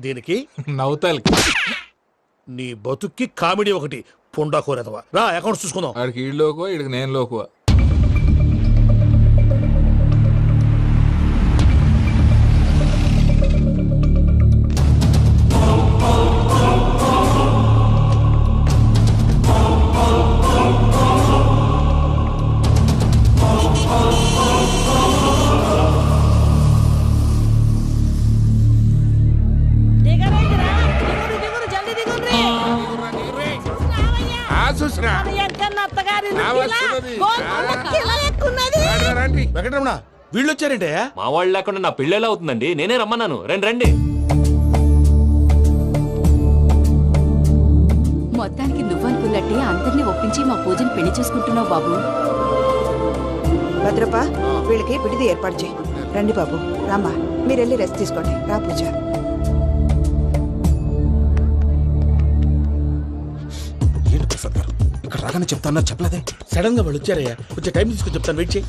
దీనికి నవ్వుతాలికి నీ బతుక్కి కామెడీ ఒకటి పుండా కోరేదవా రా అకౌంట్స్ చూసుకుందాం. వాడికి ఈడు లోకువ ఈడికి నేను లోకువ. వెంకటరమణ వీళ్ళు వచ్చారంటే మా వాళ్ళు లేకుండా నా పెళ్ళి ఎలా అవుతుందండి? నేనే రమ్మన్నాను. రండి రండి. మొత్తానికి నువ్వనుకున్నట్టే అందరినీ ఒప్పించి మా పూజను పెళ్లి చేసుకుంటున్నావు బాబు. భద్రప్ప వీళ్ళకి విడిది ఏర్పాటు చేయి. రండి బాబు రామ్మా, మీరెళ్ళి రెస్ట్ తీసుకోండి. రా పూజ. ఏంటి ప్రసాద్ గారు ఇక్కడ రాగానే చెప్తాను చెప్పలేదే? సడన్ గా వాళ్ళు వచ్చారయ్యా, కొంచెం టైం తీసుకొని చెప్తాను. వెయిట్ చేయి.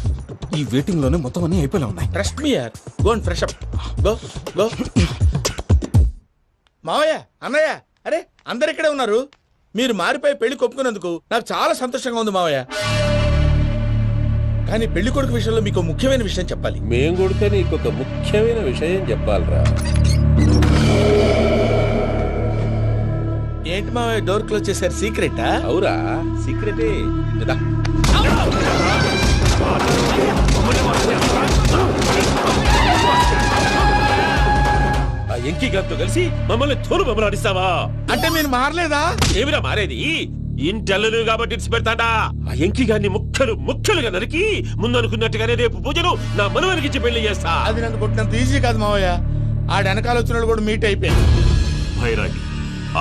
ఈ వెయిటింగ్ లోనే మొత్తం అన్ని అయిపోయి ఉన్నాయి. ట్రస్ట్ మీ యార్. Go and fresh up. Go go. మావయ్య, అన్నయ్య, అరే అందరు ఇక్కడే ఉన్నారు. మీరు మారిపోయి పెళ్లి కొప్పుకున్నందుకు నాకు చాలా సంతోషంగా ఉంది మావయ్య. కానీ పెళ్లి కొడుకు విషయంలో మీకు ముఖ్యమైన విషయం చెప్పాలి. మేం కొడుక నీకు ఒక ముఖ్యమైన విషయం చెప్పాలరా. ఏంటి మావయ్య డోర్ క్లోజ్ చేశారు? సీక్రెటా? అవురా, సీక్రెటే కదా. ఆ ఎంకి గారితో కలిసి మమ్మల్ని తోలు బొమ్మలాడిస్తావా? అంటే మీరు మారలేదా? ఏమిరా మారేది? ఇంటల్లు కాబట్టి ఇడిచి పెడతాడా? ఆ ఎంకి గారిని ముక్కలుగా నరికి ముందనుకున్నట్టుగానే రేపు పూజను నా మనవనికిచ్చి పెళ్లి చేస్తా. అది నన్ను కొట్టినంత ఈజీ కాదు మావయ్య. ఆడ వెనకాల వచ్చిన కూడా మీట్ అయిపోయింది. భైరాగి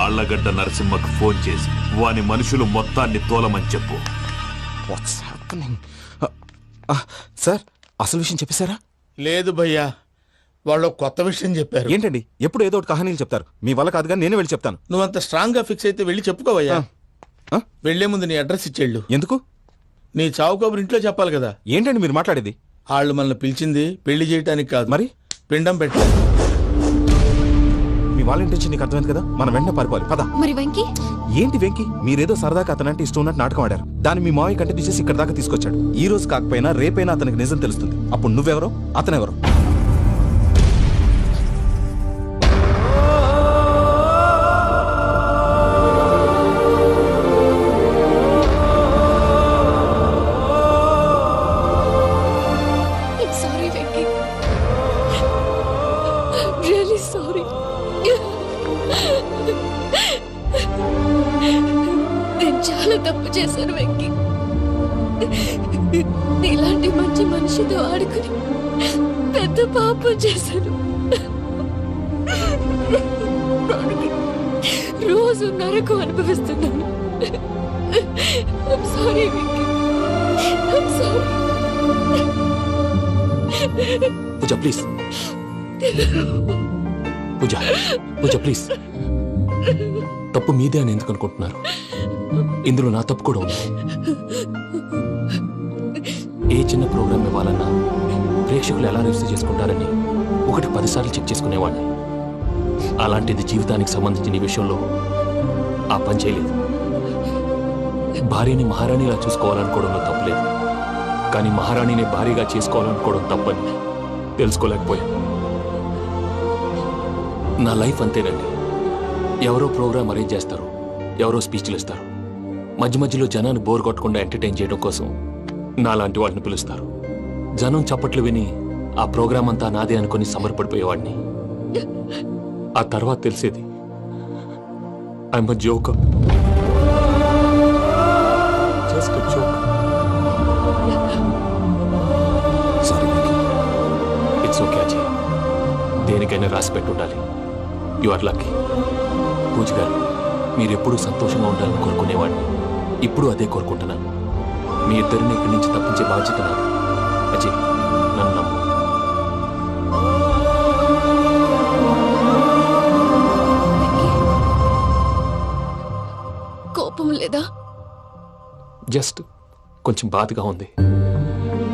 ఆళ్లగడ్డ నరసింహకు ఫోన్ చేసి వాని మనుషులు మొత్తాన్ని తోలమని చెప్పు. What's happening? సార్ అసలు విషయం చెప్పేశారా? లేదు భయ్యా, వాళ్ళు కొత్త విషయం చెప్పారు. ఏంటండి ఎప్పుడు ఏదో ఒకటి కహానీలు చెప్తారు. మీ వల్ల కాదుగా నేనే వెళ్ళి చెప్తాను. నువ్వంత స్ట్రాంగ్ గా ఫిక్స్ అయితే వెళ్ళి చెప్పుకోవయ్యా. వెళ్లే ముందు నీ అడ్రస్ ఇచ్చేళ్ళు. ఎందుకు? నీ చావు కబురు ఇంట్లో చెప్పాలి కదా. ఏంటండి మీరు మాట్లాడేది? వాళ్ళు మనల్ని పిలిచింది పెళ్లి చేయడానికి కాదు, మరి పిండం పెట్టాలి. మీ వాళ్ళ ఇంటెన్షన్ నీకు అర్థమైంది కదా. మనం వెంటనే పారిపోవాలి. పద. మరి వెంకీ? ఏంటి వెంకి? మీరేదో సరదాగా అతనంటే ఇష్టం ఉన్నట్టు నాటకం ఆడారు. దాన్ని మీ మావయ్య కంటిన్యూ చేసి ఇక్కడ దాకా తీసుకొచ్చాడు. ఈ రోజు కాకపోయినా రేపైనా అతనికి నిజం తెలుస్తుంది. అప్పుడు నువ్వెవరో అతనెవరో. Sorry Venky, really sorry. నేను చాలా తప్పు చేశాను వెంకీ. ఇలాంటి మంచి మనిషితో ఆడుకుని పెద్ద పాపం చేశాను. రోజు నరకం అనుభవిస్తున్నాను. Sorry Venky, sorry. Pooja please. Pooja Pooja please. తప్పు మీదే అని ఎందుకు అనుకుంటున్నారు? ఇందులో నా తప్పు కూడా ఉంది. ఏ చిన్న ప్రోగ్రామ్ ఇవ్వాలన్నా ప్రేక్షకులు ఎలా రిసీవ్ చేసుకుంటారని 10 సార్లు చెక్ చేసుకునేవాడిని. అలాంటిది జీవితానికి సంబంధించిన ఈ విషయంలో ఆ పని చేయలేదు. భార్యని మహారాణిలా చూసుకోవాలనుకోవడంలో తప్పులేదు, కానీ మహారాణిని భార్యగా చేసుకోవాలనుకోవడం తప్పని తెలుసుకోలేకపోయాను. నా లైఫ్ అంతేనండి. ఎవరో ప్రోగ్రామ్ అరేంజ్ చేస్తారు, ఎవరో స్పీచ్లు ఇస్తారు. మధ్యలో జనాన్ని బోర్ కొట్టకుండా ఎంటర్టైన్ చేయడం కోసం నాలాంటి వాళ్ళని పిలుస్తారు. జనం చప్పట్లు విని ఆ ప్రోగ్రామ్ అంతా నాదే అనుకుని సమర్పడిపోయేవాడిని. ఆ తర్వాత తెలిసేది I'm a joker. Just a joke. Sorry Venky. It's okay Ajay. దేనికైనా రాసి పెట్టి ఉండాలి. You are lucky. పూజ గారు, మీరు ఎప్పుడూ సంతోషంగా ఉండాలని కోరుకునేవాడిని. ఇప్పుడు అదే కోరుకుంటున్నాను. మీ ఇద్దరిని ఇక్కడి నుంచి తప్పించే బాధ్యత నాది. అజయ్, నన్ను నమ్ము. కోపం లేదా? జస్ట్ కొంచెం బాధగా ఉంది.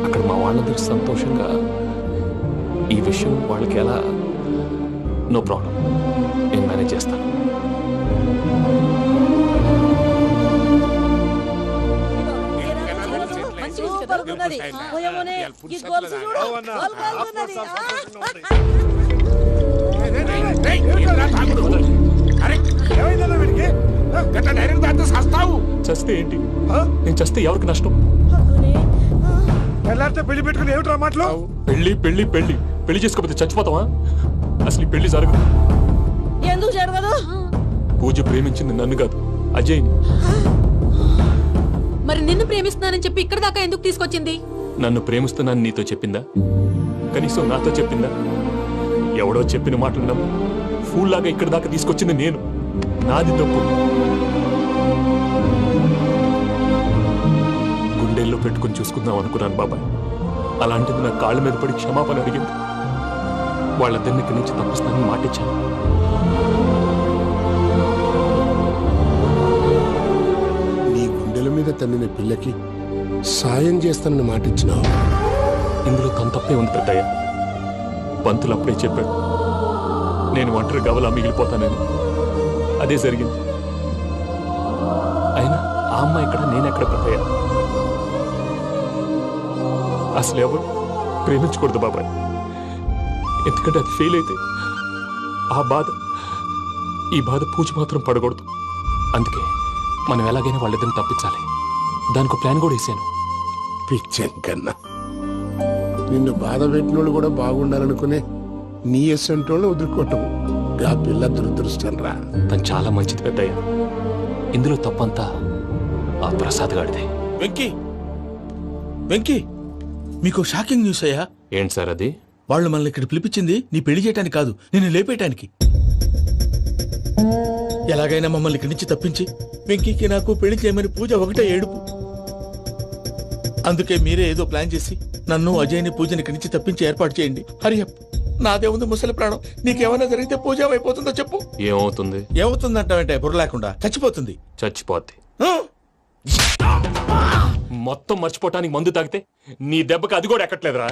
అక్కడ మా వాళ్ళందరూ సంతోషంగా ఈ విషయం వాళ్ళకి ఎలా నో ప్రాబ్లం, నేను మేనేజ్ చేస్తాను. చస్తే ఏంటి? నేను చస్తే ఎవరికి నష్టం? పెళ్లి పెట్టుకుని ఏమిట్రా మాటలు? పెళ్లి పెళ్లి పెళ్లి పెళ్లి చేసుకోకపోతే చచ్చిపోతావా? అసలు ఈ పెళ్లి జరగదు. ఎందుకు జరగదు? పూజ ప్రేమించింది నన్ను కాదు, అజయ్ని. మరి నిన్ను ప్రేమిస్తున్నానని చెప్పి ఇక్కడ దాకా ఎందుకు తీసుకొచ్చింది? నన్ను ప్రేమిస్తున్నాను నీతో చెప్పిందా? కనీసం నాతో చెప్పిందా? ఎవడో చెప్పిన మాటలు నమ్మి ఫూల్ లాగా ఇక్కడ దాకా తీసుకొచ్చింది నేను. నాది తప్పు. గుండెల్లో పెట్టుకుని చూసుకుందాం అనుకున్నాను బాబాయ్. అలాంటిది నా కాళ్ళ మీద పడి క్షమాపణ అడిగింది. వాళ్ళిద్దరిని ఇక్కడి నుంచి తప్పిస్తానని మాటిచ్చాను. నీ గుండెల మీద తన్నిన పిల్లకి సాయం చేస్తానని మాటిచ్చినావు. ఇందులో తన తప్పే ఉంది పెద్దయ్య. పంతులు అప్పుడే చెప్పాడు నేను ఒంటరి గవలా మిగిలిపోతానని. అదే జరిగింది. అయినా ఆ అమ్మాయి ఎక్కడ, నేనెక్కడ పెద్దయ్య? అసలు ఎవరు ప్రేమించకూడదు బాబాయ్. ఎందుకంటే అది ఫెయిల్ అయితే ఈ బాధ పూజ మాత్రం పడకూడదు. అందుకే మనం ఎలాగైనా వాళ్ళిద్దరిని తప్పించాలి. దానికి ప్లాన్ కూడా వేసాను. పిచ్చంకన్నా నిన్ను బాధ పెట్టినోళ్ళు కూడా బాగుండాలనుకునే నీ ఎస్సంటోళ్ళు వదులుకోవటం ఆ పిల్ల దురదృష్టం రా. తను చాలా మంచిది పెద్దయ్య. ఇందులో తప్పంతా ఆ ప్రసాద్ గాడిదే. వెంకీ వెంకీ, మీకు షాకింగ్ న్యూస్ అయ్యా. ఏంటి సార్ అది? వాళ్ళు మనల్ని ఇక్కడ పిలిపించింది నీ పెళ్లి చేయటానికి కాదు, నిన్ను లేపేయటానికి. ఎలాగైనా మమ్మల్ని ఇక్కడి నుంచి తప్పించి వెంకీకి నాకు పెళ్లి చేయమని పూజ ఒకటే ఏడుపు. అందుకే మీరే ఏదో ప్లాన్ చేసి నన్ను అజయ్ని పూజని ఇక్కడి నుంచి తప్పించి ఏర్పాటు చేయండి. హరియప్, నాదే ఉంది ముసలి ప్రాణం. నీకేమైనా జరిగితే పూజ అయిపోతుందో చెప్పు. ఏమవుతుంది? ఏమవుతుందంటావంటే బుర్ర లేకుండా చచ్చిపోతుంది. చచ్చిపోద్ది. ఆ? మొత్తం మర్చిపోవటానికి మందు తాగితే నీ దెబ్బకి అది కూడా ఎక్కట్లేదురా.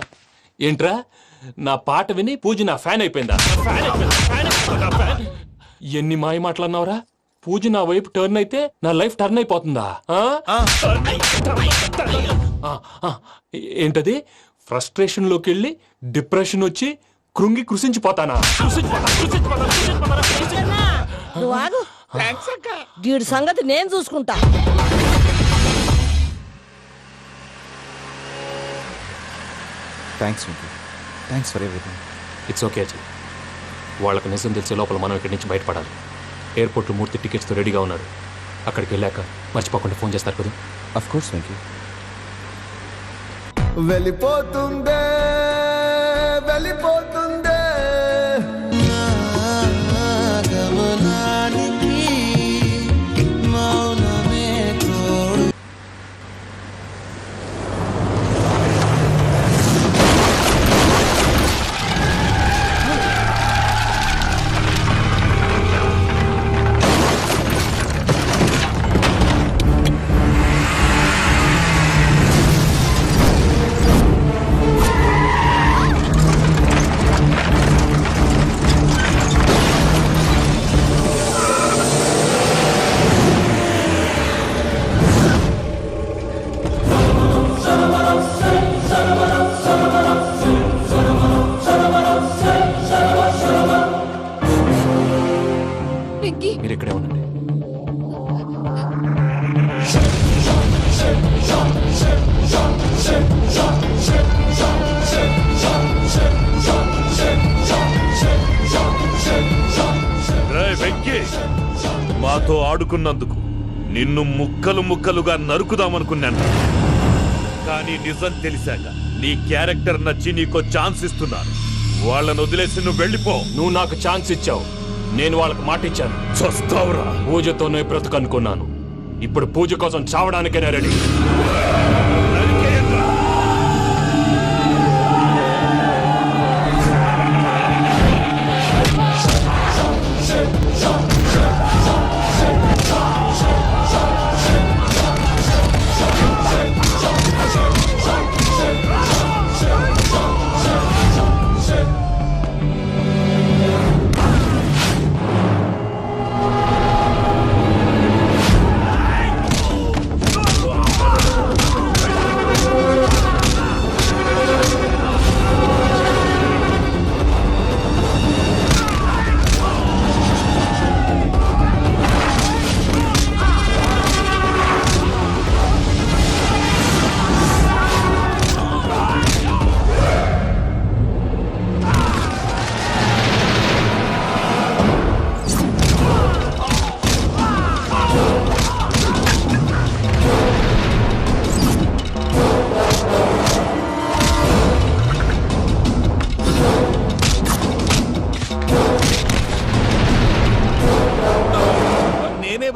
ఏంట్రా, నా పాట విని పూజ నా ఫ్యాన్ అయిపోయిందా? ఎన్ని మాయ మాటలన్నావురా? పూజ నా వైపు టర్న్ అయితే నా లైఫ్ టర్న్ అయిపోతుందా? ఏంటది? ఫ్రస్ట్రేషన్ లోకి వెళ్ళి డిప్రెషన్ వచ్చి కృంగి కృషించిపోతానా? నువ్వు ఆగు. వీడి సంగతి నేను చూసుకుంటా. Thanks Venky, thanks for everything. It's okay Ajay. వాళ్ళకి నిజం తెలిసే లోపల మనం ఇక్కడి నుంచి బయటపడాలి. ఎయిర్పోర్ట్లో మూర్తి టికెట్స్తో రెడీగా ఉన్నాడు. అక్కడికి వెళ్ళాక మర్చిపోకుండా ఫోన్ చేస్తారు కదా. Of course Venky. వెళ్ళిపోతుందే వెళ్ళిపోతుందే గమనానికి మౌనమే తోడు. మీరు ఇక్కడే ఉండండి. వెంకీ, మాతో ఆడుకున్నందుకు నిన్ను ముక్కలు ముక్కలుగా నరుకుదామనుకున్నాను. కానీ నిజం తెలిసాక నీ క్యారెక్టర్ నచ్చి నీకో ఛాన్స్ ఇస్తున్నాను. వాళ్ళను వదిలేసి నువ్వు వెళ్ళిపో. నువ్వు నాకు ఛాన్స్ ఇచ్చావు, నేను వాళ్ళకి మాట ఇచ్చాను. చస్తావురా. పూజతోనే బ్రతుకనుకున్నాను. ఇప్పుడు పూజ కోసం చావడానికైనా రెడీ.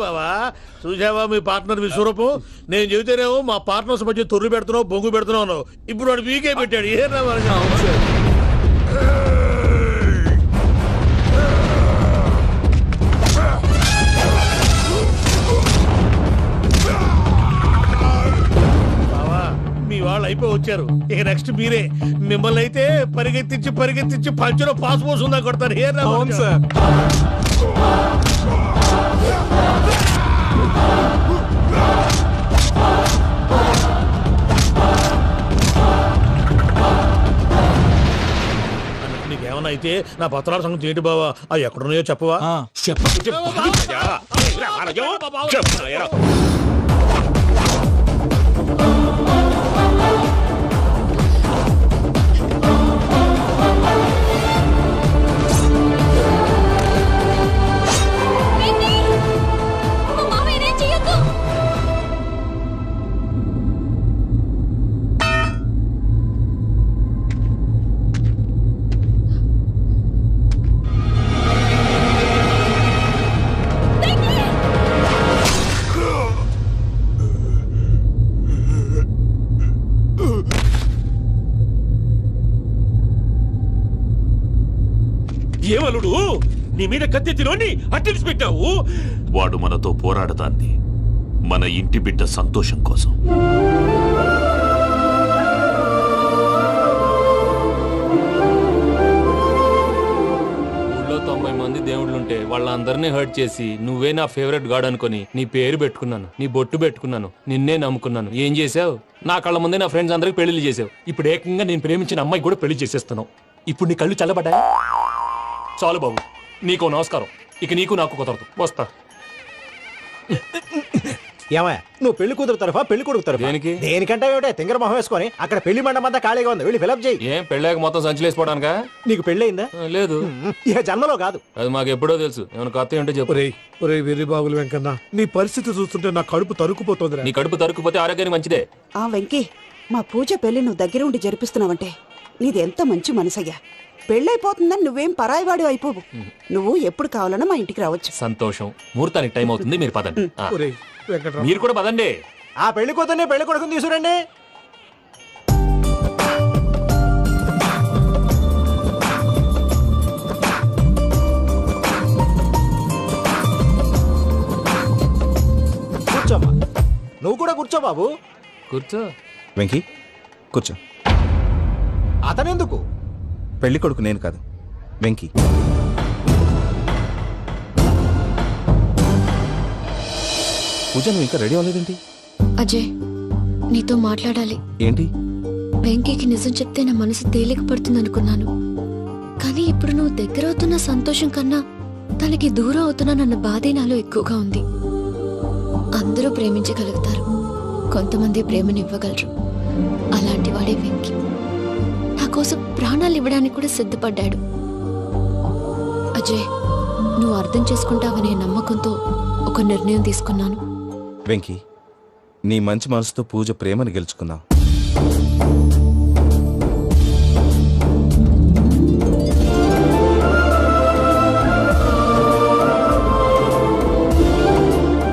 బావా చూసావా మీ పార్ట్నర్ విశ్వరూపం నేను చెబితేనేమో మా పార్ట్నర్స్ మధ్య తొర్రు పెడుతున్నావు బొంగు పెడుతున్నావు అన్నావు. ఇప్పుడు వాడు వీకే పెట్టాడు ఏ మీ వాళ్ళు అయిపోయి వచ్చారు. ఇక నెక్స్ట్ మీరే. మిమ్మల్ని అయితే పరిగెత్తించి పంచలో పాస్ పోసుందా కొడతారు. ఏ సార్ నీకేమన్నా అయితే నా పత్రాల సంగతి ఏంటి బావా? అవి ఎక్కడున్నాయో చెప్పవా? ఏమలుడు నీ మీద కత్తెత్తిలోని అట్టెలిసి పెట్టావు. వాడు మనతో పోరాడతాంది మన ఇంటి బిడ్డ సంతోషం కోసం. ఊళ్ళో 90 మంది దేవుళ్ళుంటే వాళ్ళందరినీ హర్ట్ చేసి నువ్వే నా ఫేవరెట్ గాడ్ అనుకుని నీ పేరు పెట్టుకున్నాను, నీ బొట్టు పెట్టుకున్నాను, నిన్నే నమ్ముకున్నాను. ఏం చేసావు? నా కళ్ళ ముందే నా ఫ్రెండ్స్ అందరికి పెళ్లి చేసావు. ఇప్పుడు ఏకంగా నేను ప్రేమించిన అమ్మాయి కూడా పెళ్లి చేసేస్తున్నావు. ఇప్పుడు నీ కళ్ళు చల్లబడ్డాయి. చాలు బాబు, నీకో నమస్కారం. ఇక నీకు నాకు కుదరదు. వస్తా. ఏమయ్య, నువ్వు పెళ్లి కూతురు తరఫా పెళ్లి కొడుకు తరఫా? దేనికి? దేనికంటే ఏమిటే తింగర మొహం వేసుకొని అక్కడ పెళ్లి మండపం అంతా ఖాళీగా ఉంది, వెళ్ళి ఫిలప్ చేయి. ఏం పెళ్ళాక మొత్తం సంచలేసిపోవడానికా? నీకు పెళ్ళయిందా? లేదు. ఇక జన్మలో కాదు. అది మాకు ఎప్పుడో తెలుసు. ఏమైనా కొత్త ఏంటో చెప్పు. ఒరే వెర్రి బాగులు వెంకన్న, నీ పరిస్థితి చూస్తుంటే నా కడుపు తరుక్కుపోతుంది. నీ కడుపు తరుక్కుపోతే ఆరోగ్యానికి మంచిదే. ఆ వెంకీ, మా పూజ పెళ్లి నువ్వు దగ్గర ఉండి జరిపిస్తున్నావంటే నీది ఎంత మంచి మనసయ్యా. పెళ్ళైపోతుందని నువ్వేం పరాయివాడు అయిపోవు. నువ్వు ఎప్పుడు కావాలన్నా మా ఇంటికి రావచ్చు. సంతోషం. ముహూర్తానికి టైం అవుతుంది, మీరు పదండి. ఆ. ఒరేయ్ వెంకట్రావు, మీరు కూడా పదండి. ఆ పెళ్లి కూతుర్ని పెళ్లి కొడుకుని తీసుకురండి. కూర్చోమ్మా. నువ్వు కూడా కూర్చో బాబు. కూర్చో. వెంకీ కూర్చో. అతనెందుకు? పెళ్లి కొడుకు నేను కాదు, వెంకీ. పూజ నువ్వు ఇంకా రెడీ అవ్వలేదేంటి? అజయ్, నీతో మాట్లాడాలి. ఏంటి? వెంకీకి నిజం చెప్తే నా మనసు తేలిక పడుతుంది అనుకున్నాను. కానీ ఇప్పుడు నువ్వు దగ్గర అవుతున్న సంతోషం కన్నా తనకి దూరం అవుతున్నానన్న బాధే నాలో ఎక్కువగా ఉంది. అందరూ ప్రేమించగలుగుతారు, కొంతమంది ప్రేమనివ్వగలరు. అలాంటి వాడే వెంకీ. నా కోసం ప్రాణాలు ఇవ్వడానికి కూడా సిద్ధపడ్డాడు. అజయ్, నువ్వు అర్థం చేసుకుంటావనే నమ్మకంతో ఒక నిర్ణయం తీసుకున్నాను. వెంకీ, నీ మంచి మనసుతో పూజ ప్రేమను గెలుచుకున్నావు.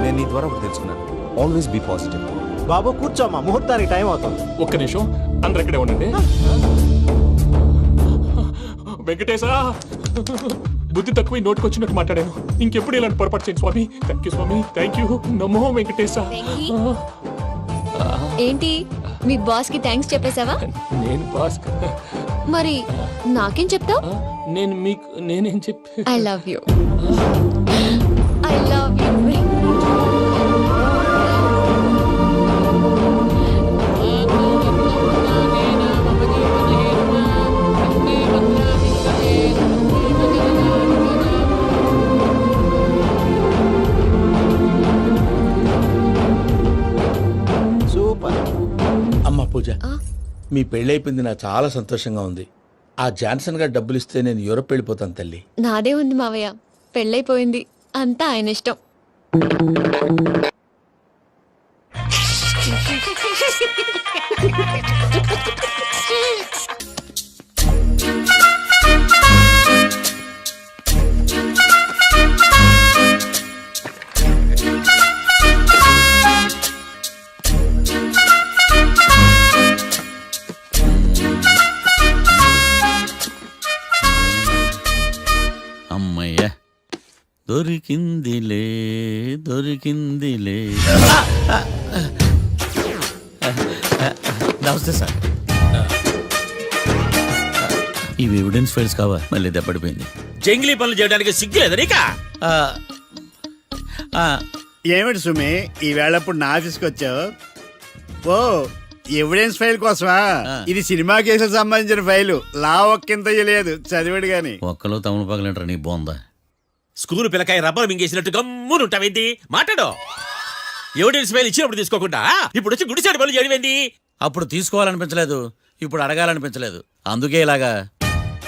నేను నీ ద్వారా ఒకటి తెలుసుకున్నాను. Always be positive. బాబు కూర్చోమ్మా, ముహూర్తానికి టైం అవుతుంది. ఒక్క నిమిషం, అందరు ఇక్కడే ఉండండి. వెంకటేశా, బుద్ధి తక్కువ నోటుకొచ్చినట్టు మాట్లాడాను. ఇంకెప్పుడు ఇలాంటి పొరపాటు చేయండి స్వామి. థ్యాంక్ యూ స్వామి, థ్యాంక్ యూ. నమో వెంకటేశా. ఏంటి, మీ బాస్ కి థ్యాంక్స్ చెప్పేశావా? నేను బాస్ మరి నాకేం చెప్తావు? నేనేం చెప్పి I love you. I love you. అమ్మ పూజ, మీ పెళ్ళైపోయింది, నాకు చాలా సంతోషంగా ఉంది. ఆ జాన్సన్ గారు డబ్బులు ఇస్తే నేను యూరప్ వెళ్ళిపోతాను తల్లి. నాదే ఉంది మావయ్య, పెళ్ళైపోయింది, అంతా ఆయన ఇష్టం. దొరికిందిలే దొరికిందిలే. నమస్తే సార్. ఇవి ఎవిడెన్స్ ఫైల్స్ కావా? మళ్ళీ దెబ్బడిపోయింది. జంగిలీ పనులు చేయడానికి సిగ్గులేదు నీకా? ఏమిటి సుమి ఈ వేళప్పుడు నా ఆఫీస్కి వచ్చావు? ఓ ఎవిడెన్స్ ఫైల్ కోసమా? ఇది సినిమా కేసులకు సంబంధించిన ఫైలు. లా ఒక్కింత లేదు, చదివాడు గాని. ఒక్కలో తమను పగలంటారా నీ బోందా? School పిల్లకాయ rubber మింగేసినట్టు గమ్మునుంటావేంది? మాట్లాడు. ఎవిడెన్స్ ఫైల్ ఇచ్చినప్పుడు తీసుకోకుండా ఇప్పుడు వచ్చి గుడిసాడు పనులు చేయడమేంది? అప్పుడు తీసుకోవాలనిపించలేదు, ఇప్పుడు అడగాలనిపించలేదు, అందుకే ఇలాగా.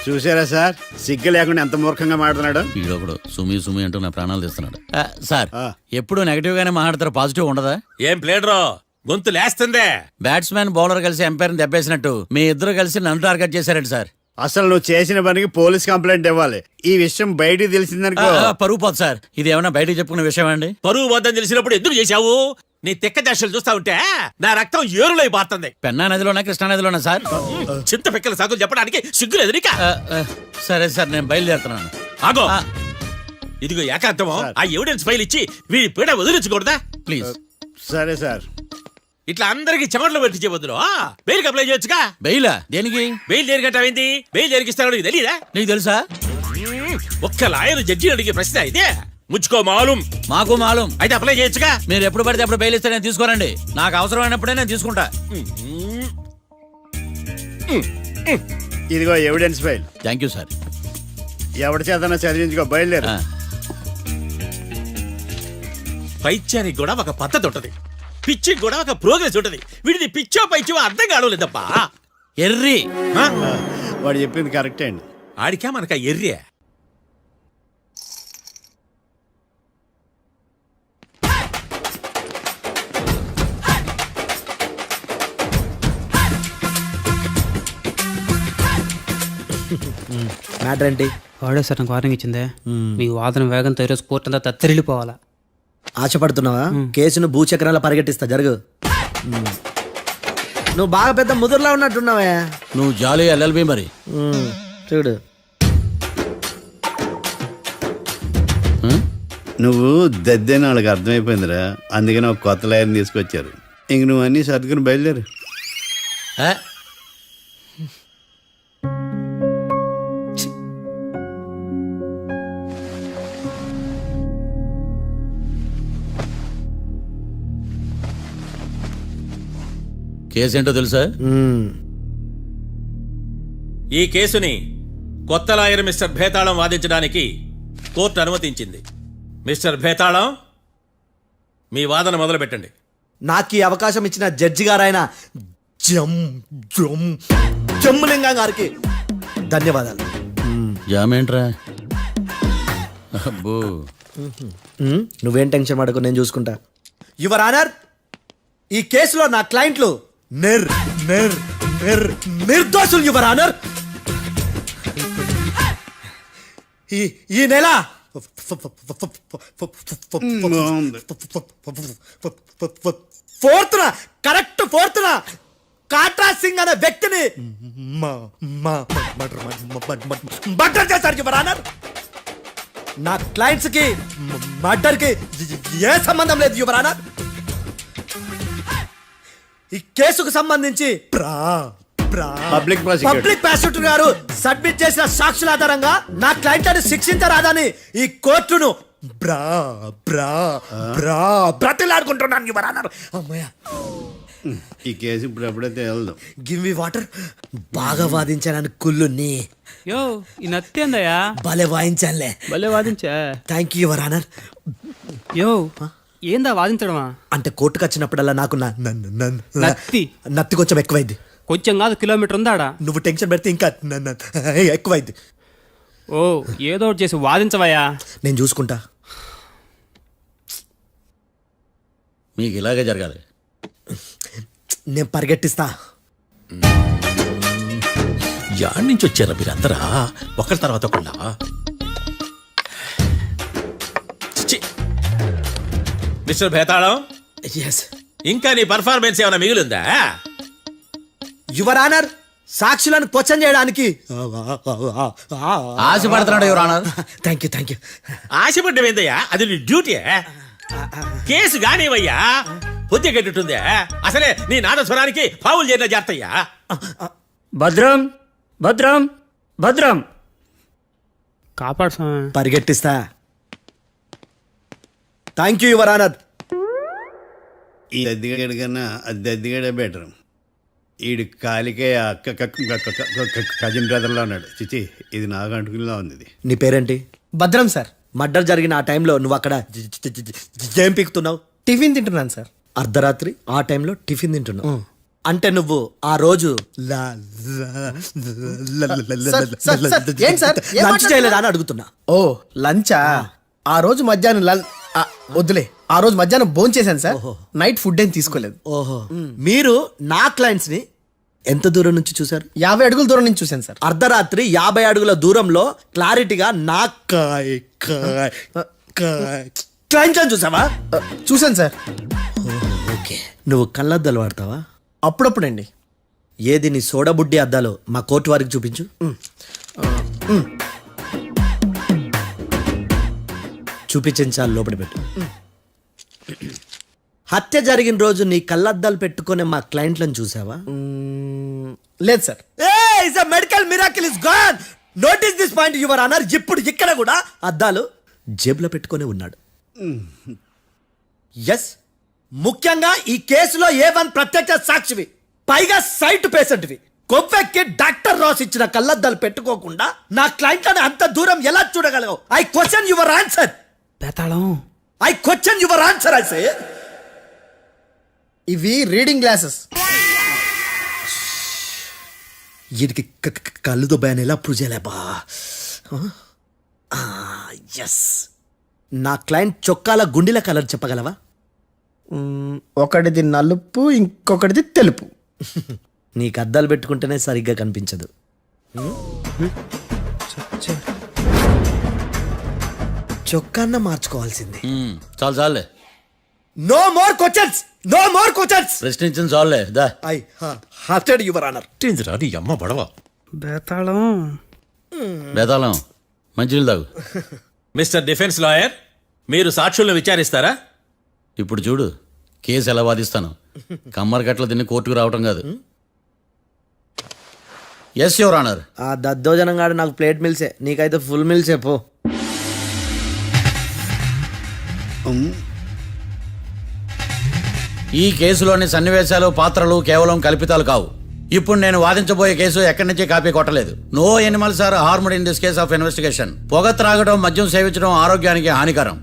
చూసారా సార్, సిగ్గు లేకుండా ఎంత మూర్ఖంగా మాట్లాడుతున్నాడు. ఈడొకడు సుమి సుమి అంటూ నా ప్రాణాలు తీస్తున్నాడు. సార్ ఎప్పుడు నెగటివ్ గానే మాట్లాడతారు, పాజిటివ్ ఉండదా? ఏం ప్లేడరో గొంతు లేస్తుందే. బ్యాట్స్మెన్ బౌలర్ కలిసి ఎంపైర్ దెబ్బేసినట్టు మీ ఇద్దరు కలిసి నన్ను టార్గెట్ చేశారండి సార్. అసలు నువ్వు చేసిన పనికి పోలీస్ కంప్లైంట్ ఇవ్వాలి. ఈ విషయం బయటికి తెలిసిందనుకో పరువు పోదు సార్. ఇది ఏమైనా బయటికి చెప్పుకునే విషయం అండి? పరువు వద్దని తెలిసినప్పుడు ఎందుకు చేశావు? నీ తెక్క దశలు చూస్తా ఉంటే నా రక్తం ఏరులై పారుతుంది. పెన్నా నదిలోనా కృష్ణా నదిలోనా సార్? చింత పిక్కల సాగులు చెప్పడానికి సిగ్గులేదు నీకా? సరే సార్, నేను బయలుదేరుతున్నాను. ఆగో, ఇదిగో ఏకాంతమో ఆ ఎవిడెన్స్ ఫైల్ ఇచ్చి వీడి పీడ వదిలించకూడదా? ప్లీజ్. సరే సార్. ఇట్లా అందరికి చెమటలు పెట్టి చేయవద్దు. బెయిల్ అప్లై చేయొచ్చుగా. బెయిలా? దేనికి? బెయిల్ దేనికంటావేంది? బెయిల్ దేనికిస్తారో నీకు తెలియదా? నీకు తెలుసా? ఒక్క లాయర్ జడ్జి అడిగే ప్రశ్న ఇదే. ముచ్చుకో మాలూం. మాకు మాలూం. అయితే అప్లై చేయొచ్చుగా. మీరు ఎప్పుడు పడితే అప్పుడు బెయిల్ ఇస్తే నేను తీసుకోనండి. నాకు అవసరమైనప్పుడే నేను తీసుకుంటా. ఇదిగో evidence file. Thank you sir. ఎవరి చేతనా చదివించుకో, బయలుదేరు. పైత్యానికి కూడా ఒక పద్ధతి ఉంటది, పిచ్చికి కూడా ఒక ప్రోగ్రెస్ ఉంటది. వీడిది పిచ్చో పైచో అర్థం కావలేదప్పా. ఎర్రి. వాడు చెప్పింది కరెక్టే అండి. ఆడికా మనక ఎర్రే. మ్యాటర్ ఏంటి? వాడే సార్ నాకు వార్నింగ్ ఇచ్చిందే. మీ వాదన వేగంతో ఈరోజు కోర్టు అంతా తత్తరిల్లిపోవాలా. ఆశపడుతున్నావా? కేసును భూచక్రాల పరిగెట్టిస్తా, జరుగు. నువ్వు బాగా పెద్ద ముదురులా ఉన్నట్టున్నావే. నువ్వు జాలి ఎల్ఎల్బి మరి. చూడు, నువ్వు దద్దేని వాళ్ళకి అర్థమైపోయిందిరా. అందుకని ఒక కొత్త లాయర్ని తీసుకొచ్చారు. ఇంక నువ్వు అన్నీ సర్దుకుని బయలుదేరు. కేసు ఏంటో తెలుసా? ఈ కేసుని కొత్త లాయర్ మిస్టర్ భేతాళం వాదించడానికి కోర్టు అనుమతించింది. మిస్టర్ భేతాళం, మీ వాదన మొదలు పెట్టండి. నాకు ఈ అవకాశం ఇచ్చిన జడ్జి గారైన జమ్ములింగం గారికి ధన్యవాదాలు. జామేంట్రా? అబ్బో, నువ్వేం టెన్షన్ పడకు, నేను చూసుకుంటా. యువర్ ఆనర్, ఈ కేసులో నా క్లయింట్లు నిర్దోషులు యువర్ ఆనర్. ఈ నెల 4th correct 4th Katra Singh అనే వ్యక్తిని మర్డర్ చేశారు యువర్ ఆనర్. నా క్లయింట్స్ కి మర్డర్ కి ఏ సంబంధం లేదు యువర్ ఆనర్. ఈ కేసుకు సంబంధించి పబ్లిక్ ప్రాసిక్యూటర్ గారు సబ్మిట్ చేసిన సాక్షుల ఆధారంగా నా క్లయింట్ శిక్షించరాదని ఈ కోర్టును బ్రతిలాడుకుంటున్నాను యువర్ ఆనర్. అమ్మయ్య, ఈ కేసు ఇప్పుడు ఎప్పుడైతే వెళ్దాం. Give me water. బాగా వాదించానని కుళ్ళుని. యో, ఈ నత్తేందయ్యా? భలే వాయించానులే. భలే వాదించా. Thank you your honour. Yo, ఏందా వాదించడమా? అంటే కోర్టుకు వచ్చినప్పుడల్లా నాకు నత్తి కొంచెం ఎక్కువైంది. కొంచెం కాదు, కిలోమీటర్ ఉందాడా. నువ్వు టెన్షన్ పెడితే ఇంకా ఎక్కువైంది. ఓ, ఏదో ఒకటి చేసి వాదించవయ్యా. నేను చూసుకుంటా. మీకు ఇలాగే జరగాలి. నేను పరిగెట్టిస్తా. యాడ్ నుంచి వచ్చారా మీరందరా ఒకరి తర్వాత ఒకళ్ళ? మిస్టర్ భేతాళం, ఇంకా నీ పర్ఫార్మెన్స్ ఏమైనా మిగిలిందా? యువర్ ఆనర్, సాక్షులను క్వశ్చన్ చేయడానికి ఆశపడుతున్నాడు యువర్ ఆనర్. థ్యాంక్ యూ ఆశపడ్డం ఏందయ్యా, అది నీ డ్యూటీ. కేసు గానివయ్యా, బుద్ధి గట్టుందే. అసలే నీ నాదస్వరానికి పావులు చేరిన జాతయ్యా. భద్రం భద్రం భద్రం కాపాడు స్వామి. పరిగెట్టిస్తా. Thank you your honour. ఈ దద్దిగడి కన్నా అది దద్దిగడే బెటర్. ఈడు కాలికే కజిన్ బ్రదర్లో ఉన్నాడు. చిచి, ఇది నాకు అంటుకునిలా ఉంది. ఇది నీ పేరేంటి? భద్రం సార్. మర్డర్ జరిగిన ఆ టైంలో నువ్వు అక్కడ ఏం పీకుతున్నావు? టిఫిన్ తింటున్నాను సార్. అర్ధరాత్రి ఆ టైంలో టిఫిన్ తింటున్నావు అంటే నువ్వు ఆ రోజు లంచ్ చేయలేదా అని అడుగుతున్నా. ఓ లంచా? ఆ రోజు మధ్యాహ్నం వద్దులే, ఆ రోజు మధ్యాహ్నం భోజనం చేశాను సార్. నైట్ ఫుడ్ ఏం తీసుకోలేదు. ఓహో, మీరు నా క్లయింట్స్ ని ఎంత దూరం నుంచి చూసారు? 50 అడుగుల దూరం నుంచి చూశాను సార్. అర్ధరాత్రి 50 అడుగుల దూరంలో క్లారిటీగా నా క్లయింట్స్ చూసావా? చూశాను సార్. ఓకే, నువ్వు కళ్ళద్దాలు వాడతావా? అప్పుడప్పుడండి. ఏది నీ సోడబుడ్డి అద్దాలు మా కోర్టు వారికి చూపించు. చూపించాలి, లోపల పెట్టు. హత్య జరిగిన రోజు నీ కళ్ళద్దాలు పెట్టుకునే మా క్లయింట్లను చూసావా? లేదు sir. Medical miracle is gone. Notice this point your honour. ఇప్పుడు ఇక్కడ కూడా అద్దాలు జేబులో పెట్టుకొని ఉన్నాడు. ఎస్, ముఖ్యంగా ఈ కేసులో A1 ప్రత్యక్ష సాక్షివి, పైగా సైట్ పేషెంట్వి. కొవ్వెక్కి డాక్టర్ రాస్ ఇచ్చిన కళ్ళద్దాలు పెట్టుకోకుండా నా క్లయింట్లను అంత దూరం ఎలా చూడగలవు? I question your answer. బేతాళం, I question your answer. I say ఇవి రీడింగ్ గ్లాసెస్. వీటికి కళ్ళు దుబ్బాయని ఎలా ప్రూవ్ చేయలేబా? ఎస్, నా క్లయింట్ చొక్కాల గుండెల కలర్ చెప్పగలవా? ఒకటిది నలుపు, ఇంకొకటిది తెలుపు. నీకు అద్దాలు పెట్టుకుంటేనే సరిగ్గా కనిపించదు. చొక్కాన్న మార్చుకోవాల్సింది. చాలు చాలులే, no more questions, no more questions. ప్రశ్నించిన చాలులే. That I hurted your honour. అమ్మ బడవ. బేతాళం, బేతాళం మంచినీళ్ళు తాగు. మిస్టర్ డిఫెన్స్ లాయర్, మీరు సాక్షులను విచారిస్తారా? ఇప్పుడు చూడు కేసు ఎలా వాదిస్తాను. కమ్మరి కట్ల తిని కోర్టుకు రావటం కాదు. Yes your honour. ఆ దద్దోజనం గాడు నాకు ప్లేట్ మిల్సే, నీకైతే ఫుల్ మిల్సే పో. ఈ కేసులోని సన్నివేశాలు, పాత్రలు కేవలం కల్పితాలు కావు. ఇప్పుడు నేను వాదించబోయే కేసు ఎక్కడి నుంచి కాపీ కొట్టలేదు. No animals are harmed in this case of investigation. పొగ త్రాగడం, మద్యం సేవించడం ఆరోగ్యానికి హానికరం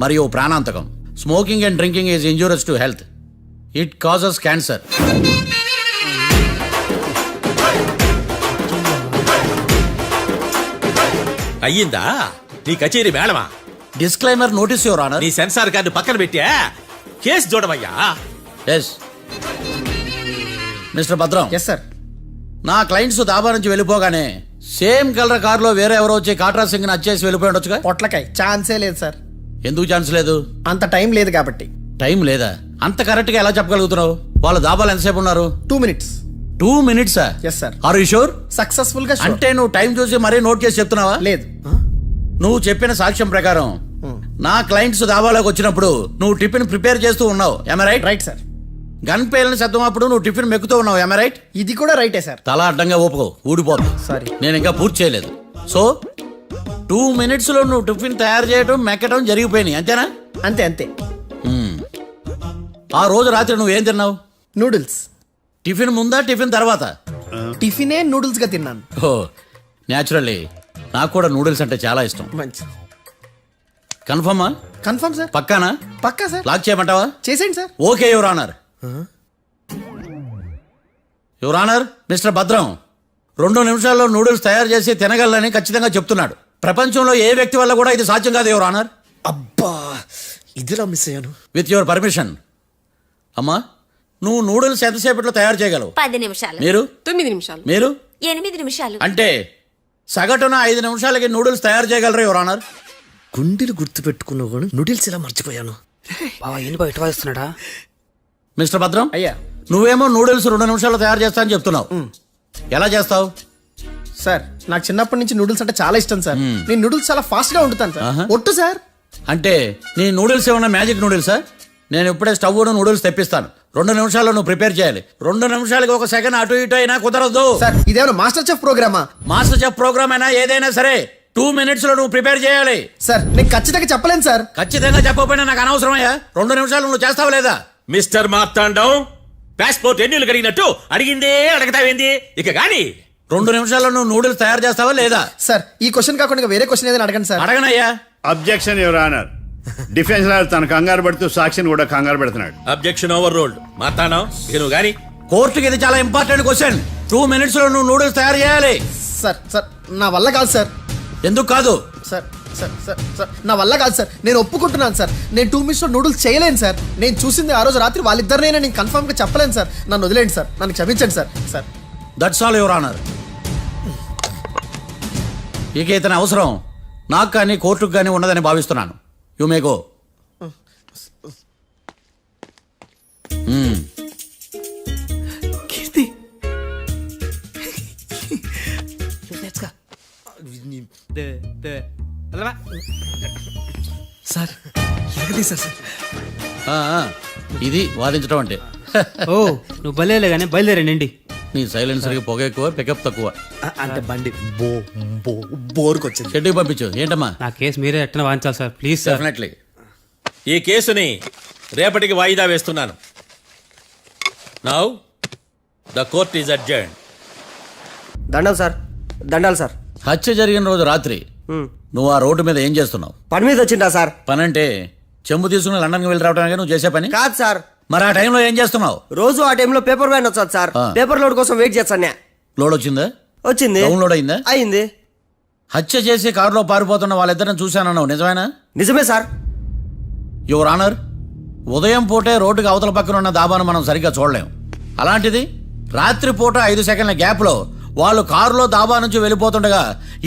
మరియు ప్రాణాంతకం. Smoking and drinking is injurious to health. It causes cancer. అయ్యిందా నీ కచేరీ మేడమా? Disclaimer notice your honour. నీ సెన్సార్ కార్డు పక్కన పెట్టా కేసు చూడవయ్యా. Yes mister Bhadram. Yes sir. నా క్లయింట్స్ దాబా నుంచి వెళ్ళిపోగానే సేమ్ కలర్ కారులో వేరే ఎవరో వచ్చి కాట్రా సింగ్ ని వచ్చేసి వెళ్ళిపోయి ఉండొచ్చుగా? పొట్లకాయ ఛాన్సే లేదు సార్. ఎందుకు ఛాన్స్ లేదు? అంత టైం లేదు కాబట్టి. టైం లేదా? అంత కరెక్ట్ గా ఎలా చెప్పగలుగుతున్నావు? వాళ్ళ దాబాలు ఎంతసేపు ఉన్నారు? 2 minutes. 2 minutes? Yes sir. Are you sure? Successful గా. అంటే నువ్వు టైం చూసి మరీ నోట్ చేసి చెప్తున్నావా? లేదు. నువ్వు చెప్పిన సాక్ష్యం ప్రకారం నా క్లయింట్స్ దాబాలోకి వచ్చినప్పుడు నువ్వు టిఫిన్ ప్రిపేర్ చేస్తూ ఉన్నావు. Am I right? Right sir. Gun పేలిన శబ్దం అప్పుడు నువ్వు టిఫిన్ మెక్కుతూ ఉన్నావు. Am I right? ఇది కూడా రైటే సార్. తల అడ్డంగా ఊపుకో, ఊడిపోతుంది. సారీ, నేను ఇంకా పూర్తి చేయలేదు. సో 2 minutes లో నువ్వు టిఫిన్ తయారు చేయడం, మెక్కడం జరిగిపోయినాయి, అంతేనా? అంతే అంతే. ఆ రోజు రాత్రి నువ్వేం తిన్నావు? నూడిల్స్. టిఫిన్ ముందా, టిఫిన్ తర్వాత? టిఫినే నూడిల్స్ గా తిన్నాను. ఓ న్యాచురల్లీ నాకు కూడా నూడిల్స్ అంటే చాలా ఇష్టం. మంచి. కన్ఫర్మా? Confirm sir. పక్కానా? పక్కా సార్. లాక్ చేయమంటావా? చేసేయండి sir. Okay your honour. Your honour, mister Bhadram 2 నిమిషాల్లో నూడిల్స్ తయారు చేసి తినగలని ఖచ్చితంగా చెప్తున్నాడు. ప్రపంచంలో ఏ వ్యక్తి వల్ల కూడా ఇది సాధ్యం కాదు యువర్ ఆనర్. అబ్బా, ఇదిలా మిస్ అయ్యాను. With your permission. అమ్మా, నువ్వు నూడిల్స్ ఎంతసేపట్లో తయారు చేయగలవు? 10 నిమిషాలు. మీరు? 9 నిమిషాలు. మీరు? 8 నిమిషాలు. అంటే సగటున 5 నిమిషాలకి నూడిల్స్ తయారు చేయగలరు యువర్ ఆనర్. గుండెలు గుర్తు పెట్టుకున్నావు కానీ నూడిల్స్ ఇలా మర్చిపోయాను. బావా ఏంటి బయట వాయిస్తున్నాడా? మిస్టర్ భద్రం, అయ్యా, నువ్వేమో నూడిల్స్ 2 నిమిషాల్లో తయారు చేస్తా అని చెప్తున్నావు. ఎలా చేస్తావు? సార్ నాకు చిన్నప్పటి నుంచి నూడిల్స్ అంటే చాలా ఇష్టం సార్. నేను నూడిల్స్ చాలా ఫాస్ట్ గా వండుతాను సార్. ఒట్టు సార్. అంటే నీ నూడిల్స్ ఏమన్నా మ్యాజిక్ నూడిల్సా? నేను ఇప్పుడే స్టవ్ నూడిల్స్ తెప్పిస్తాను. 2 నిమిషాల్లో నువ్వు ప్రిపేర్ చేయాలి. 2 నిమిషాలకి 1 సెకండ్ అటు ఇటు అయినా కుదరదు సార్. ఇదేమైనా మాస్టర్ చెఫ్ ప్రోగ్రామా? మాస్టర్ చెఫ్ ప్రోగ్రామ్ అయినా ఏదైనా సరే 2 minutes లో నువ్వు ప్రిపేర్ చేయాలి. సార్ నేను ఖచ్చితంగా చెప్పలేను సార్. ఖచ్చితంగా చెప్పకపోయినా నాకు అనవసరమయ్యా. 2 నిమిషాలు నువ్వు చేస్తావా లేదా? మిస్టర్ మార్తాండం, పాస్పోర్ట్ ఎన్నిళ్ళు కడిగినట్టు అడిగిందే అడగతావేంది? ఇక గాని 2 నిమిషాల్లో నువ్వు నూడిల్స్ తయారు చేస్తావా లేదా? సార్ ఈ క్వశ్చన్ కాకుండా వేరే క్వశ్చన్ ఏదైనా అడగండి సార్. అడగనయ్యా. Objection your honour. Defence lawyer తన కంగారు పడుతూ సాక్షిని కూడా కంగారు పెడుతున్నాడు. Objection over ruled. మార్తాండం, ఇక నువ్వు గాని. కోర్టుకి ఇది చాలా ఇంపార్టెంట్ క్వశ్చన్. 2 minutes లో నువ్వు నూడిల్స్ తయారు చేయాలి. సార్ సార్ నా వల్ల కాదు సార్. ఎందుకు కాదు? సార్ సార్ సార్ సార్ నా వల్ల కాదు సార్. నేను ఒప్పుకుంటున్నాను సార్. నేను 2 minutes లో నూడిల్స్ చేయలేను సార్. నేను చూసింది ఆ రోజు రాత్రి వాళ్ళిద్దరినైనా నేను కన్ఫర్మ్ గా చెప్పలేను సార్. నన్ను వదిలేండి సార్. నన్ను క్షమించండి sir. Sir that's all your honour. ఇక ఇతని అవసరం నాకు కానీ కోర్టుకు కానీ ఉన్నదని భావిస్తున్నాను. You may go. Keerthi sir ఎరగదీశారు సార్. ఇది వాదించడం అంటే. ఓ నువ్వు బలేలే కానీ బయలుదేరండి. నీ సైలెన్సర్కి పొగ ఎక్కువ, పికప్ తక్కువ. అంటే బండి బోర్కి వచ్చింది. షెడ్యూల్ పంపించు. ఏంటమ్మా? నా కేసు మీరే ఎట్లా వాయించాలి సార్, ప్లీజ్ సార్. డెఫినెట్లీ. ఈ కేసుని రేపటికి వాయిదా వేస్తున్నాను. Now the court is adjourned. దండాలు సార్. దండాలు సార్. హత్య జరిగిన రోజు రాత్రి నువ్వు ఆ రోడ్డు మీద ఏం చేస్తున్నావు? పని మీద వచ్చిందా సార్? పని అంటే చెంబు తీసుకుని లండన్కి వెళ్ళి రావడానికి నువ్వు చేసే పని కాదు సార్. మరి ఆ టైంలో ఏం చేస్తున్నావు? రోజు ఆ టైంలో పేపర్ వ్యాన్ వచ్చాది సార్. పేపర్ లోడ్ కోసం వెయిట్ చేస్తాను. లోడ్ వచ్చిందా? వచ్చింది. డౌన్లోడ్ అయిందా? అయింది. హత్య చేసి కారులో పారిపోతున్న వాళ్ళిద్దరిని చూశానన్నావు, నిజమేనా? నిజమే సార్. యువర్ ఆనర్, ఉదయం పూటే రోడ్డుకి అవతల పక్కన ఉన్న దాబాను మనం సరిగ్గా చూడలేం. అలాంటిది రాత్రి పూట 5 సెకండ్ల గ్యాప్లో వాళ్ళు కారులో దాబా నుంచి వెళ్ళిపోతుండగా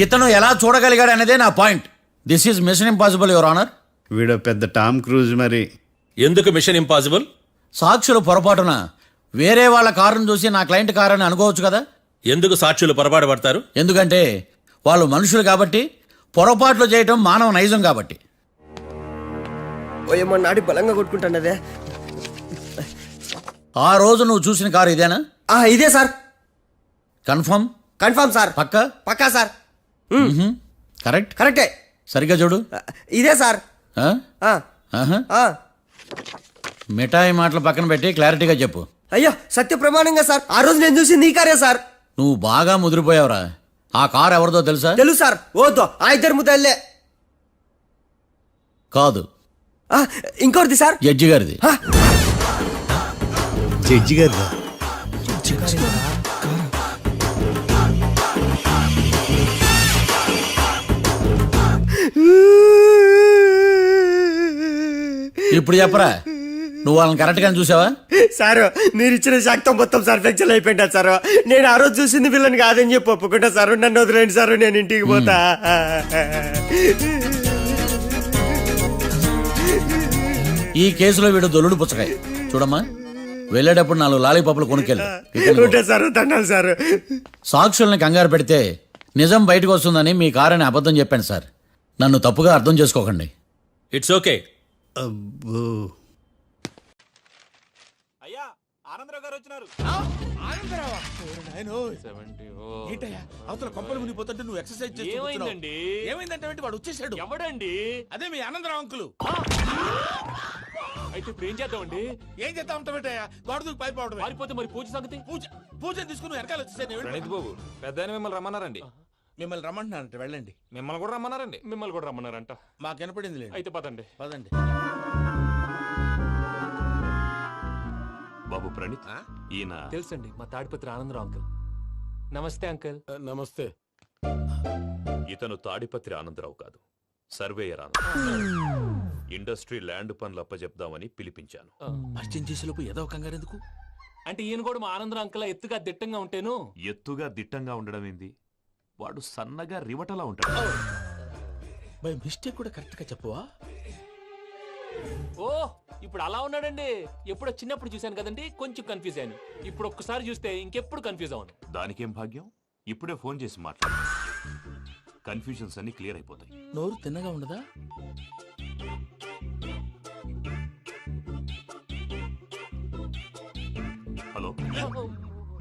ఇతను ఎలా చూడగలిగాడు అనేదే నా point. This is mission impossible your honour. వీడో పెద్ద టామ్ క్రూజ్. మరి ఎందుకు మిషన్ ఇంపాసిబుల్? సాక్షులు పొరపాటున వేరే వాళ్ళ కారును చూసి నా క్లయింట్ కారు అని అనుకోవచ్చు కదా. ఎందుకు సాక్షులు పొరపాటు పడతారు? ఎందుకంటే వాళ్ళు మనుషులు కాబట్టి, పొరపాట్లు చేయటం మానవ నైజం కాబట్టి. ఏమో నాడి బలంగా కొట్టుకుంటానదే. ఆ రోజు నువ్వు చూసిన కారు ఇదేనా? ఇదే సార్. కన్ఫర్మ్? Confirm sir. పక్కా? పక్కా సార్. కరెక్ట్? కరెక్టే. సరిగ్గా చూడు. ఇదే సార్. మిఠాయి మాటలు పక్కన పెట్టి క్లారిటీగా చెప్పు. అయ్యో సత్య ప్రమాణంగా సార్. ఆ రోజు నేను చూసి నీ కారే సార్. నువ్వు బాగా ముదిరిపోయావురా. ఆ కారు ఎవరిదో తెలుసా? తెలుసు సార్. ఓతో ఆ ఇద్దరు ముద్దల్లే. కాదు, ఇంకోటిది సార్. జడ్జి గారిది. జడ్జి గారు ఇప్పుడు చెప్పరా, నువ్వు వాళ్ళని కరెక్ట్ గా చూసావా? సార్ మీరు ఇచ్చిన శాక్తం మొత్తం సార్ ఫ్రాక్చర్ అయిపోయింటా సార్. నేను ఆ రోజు చూసింది వీళ్ళని కాదని చెప్పి ఒప్పుకుంటా సార్. నన్ను వదిలేండి సార్, నేను ఇంటికి పోతా. ఈ కేసులో వీడు దొల్లుడు పుచ్చకాయ. చూడమ్మా, వెళ్ళేటప్పుడు 4 లాలీపాపులు కొనుక్కెళ్ళు. Sir దండాలి sir. సాక్షుల్ని కంగారు పెడితే నిజం బయటకు వస్తుందని మీ కారని అబద్ధం చెప్పాను సార్. నన్ను తప్పుగా అర్థం చేసుకోకండి. It's okay. అవతల కొంపలు మునిగిపోతుంటే నువ్వు ఎక్సర్సైజ్ చేస్తున్నావు. ఏమైందంటే వాడు వచ్చేసాడు. ఎవడండి? అదే మీ ఆనందరావు అంకులు. అయితే ఇప్పుడు ఏం చేద్దామండి? ఏం చేద్దాం అంటావేంటయ్యా? గోడ దూకి పైపోవడం. పారిపోతే మరి పూజ సంగతి? పూజ తీసుకుని వెనకాల వచ్చేసాను. బాబు పెద్ద మిమ్మల్ని రమ్మన్నారండి. మిమ్మల్ని రమ్మంటున్నారంట, వెళ్ళండి. మిమ్మల్ని కూడా రమ్మన్నారండి. మిమ్మల్ని కూడా రమ్మన్నారంట. మాకు వినపడింది లేదు. అయితే పదండి. పదండి. బాబు ప్రణీత్, ఈయన తెలుసండి, మా తాడిపత్రి ఆనందరావు అంకుల్. నమస్తే అంకుల్. నమస్తే. ఇతను తాడిపత్రి ఆనందరావు కాదు, సర్వేయర్ ఆనందరావు. ఇండస్ట్రీ ల్యాండ్ పనులు అప్పచెప్దామని పిలిపించాను. పరిచయం చేసేలోపు ఏదో కంగారు ఎందుకు? అంటే ఈయన కూడా మా ఆనందరావు అంకుల్ ఎత్తుగా దిట్టంగా ఉంటాను. ఎత్తుగా దిట్టంగా ఉండడం ఏంది? వాడు సన్నగా రివటలా ఉంటాడు. బై మిస్టేక్ కూడా కరెక్ట్ గా చెప్పవా? ఓ ఇప్పుడు అలా ఉన్నాడండి. ఎప్పుడో చిన్నప్పుడు చూశాను కదండి, కొంచెం కన్ఫ్యూజ్ అయ్యాను. ఇప్పుడు ఒక్కసారి చూస్తే ఇంకెప్పుడు కన్ఫ్యూజ్ అవ్వను. దానికేం భాగ్యం, ఇప్పుడే ఫోన్ చేసి మాట్లాడు. కన్ఫ్యూజన్స్ అన్ని క్లియర్ అయిపోతాయి. నోరు తిన్నగా ఉండదా? హలో,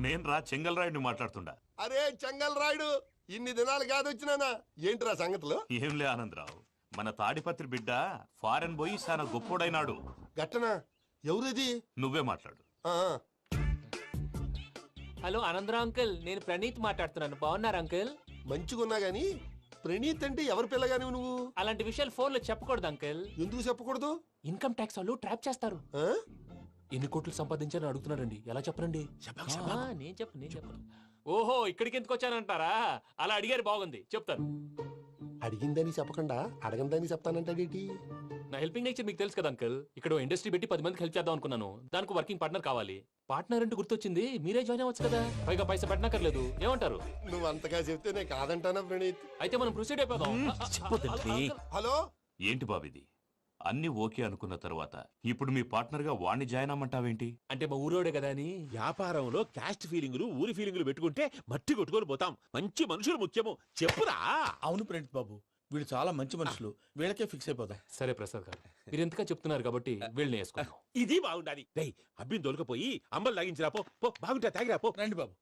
నేను రా చెంగల్రాయుడిని మాట్లాడుతుండా. అరే చెంగల్ రాయుడు, ఇన్ని దినాలు కాదు వచ్చినానా? ఏంట్రా సంగతులు? ఏంలే ఆనందరావు, మన తాడిపత్రి బిడ్డ ఫారెన్ పోయి చాలా గొప్పోడైనాడు. గట్టనా? ఎవరిది? నువ్వే మాట్లాడు. హలో ఆనందరావు అంకుల్, నేను ప్రణీత్ మాట్లాడుతున్నాను. బాగున్నారు అంకుల్? మంచిగున్నా గాని ప్రణీత్ అంటే ఎవరి పిల్లగాని నువ్వు? అలాంటి విషయాలు ఫోన్ లో చెప్పకూడదు అంకుల్. ఎందుకు చెప్పకూడదు? ఇన్కమ్ ట్యాక్స్ వాళ్ళు ట్రాప్ చేస్తారు. ఎన్ని కోట్లు సంపాదించాలని అడుగుతున్నారండి, ఎలా చెప్పరండి? నేను చెప్పను. ఓహో, ఇక్కడికి ఎందుకు వచ్చానంటారా? అలా అడిగారు, బాగుంది, చెప్తాను. అడిగిందని చెప్పకుండా అడగందని చెప్తానంటాడేటి? నా హెల్పింగ్ నేచర్ మీకు తెలుసు కదా అంకుల్. ఇక్కడ ఇండస్ట్రీ పెట్టి 10 మందికి హెల్ప్ చేద్దాం అనుకున్నాను. దానికి వర్కింగ్ పార్ట్నర్ కావాలి. పార్ట్నర్ అంటే గుర్తొచ్చింది, మీరే జాయిన్ అవ్వచ్చు కదా, పైగా పైసా పెట్టనక్కర్లేదు. ఏమంటారు? నువ్వు అంతగా చెప్తే నేను కాదంటానా ప్రణీత్? అయితే మనం ప్రొసీడ్ అయిపోదాం. హలో, ఏంటి బాబిది? అన్ని ఓకే అనుకున్న తర్వాత ఇప్పుడు మీ పార్ట్నర్ గా వాణ్ణి జాయిన్ అమ్మంటావేంటి? అంటే మా ఊరోడే కదా అని. వ్యాపారంలో క్యాస్ట్ ఫీలింగులు, ఊరి ఫీలింగులు పెట్టుకుంటే మట్టి కొట్టుకొని పోతాం. మంచి మనుషులు ముఖ్యము, చెప్పురా. అవును ప్రణీత్ బాబు, వీళ్ళు చాలా మంచి మనుషులు, వీళ్ళకే ఫిక్స్ అయిపోదాం. సరే ప్రసాద్ గారు, మీరు ఎంతగా చెప్తున్నారు కాబట్టి వీళ్ళని వేసుకుందాం. ఇది బాగుండాలి. డై అబ్బిని దొలకపోయి అంబలు లాగించిరా పో. బాగుంటా తాగిరా పో. రండి బాబు,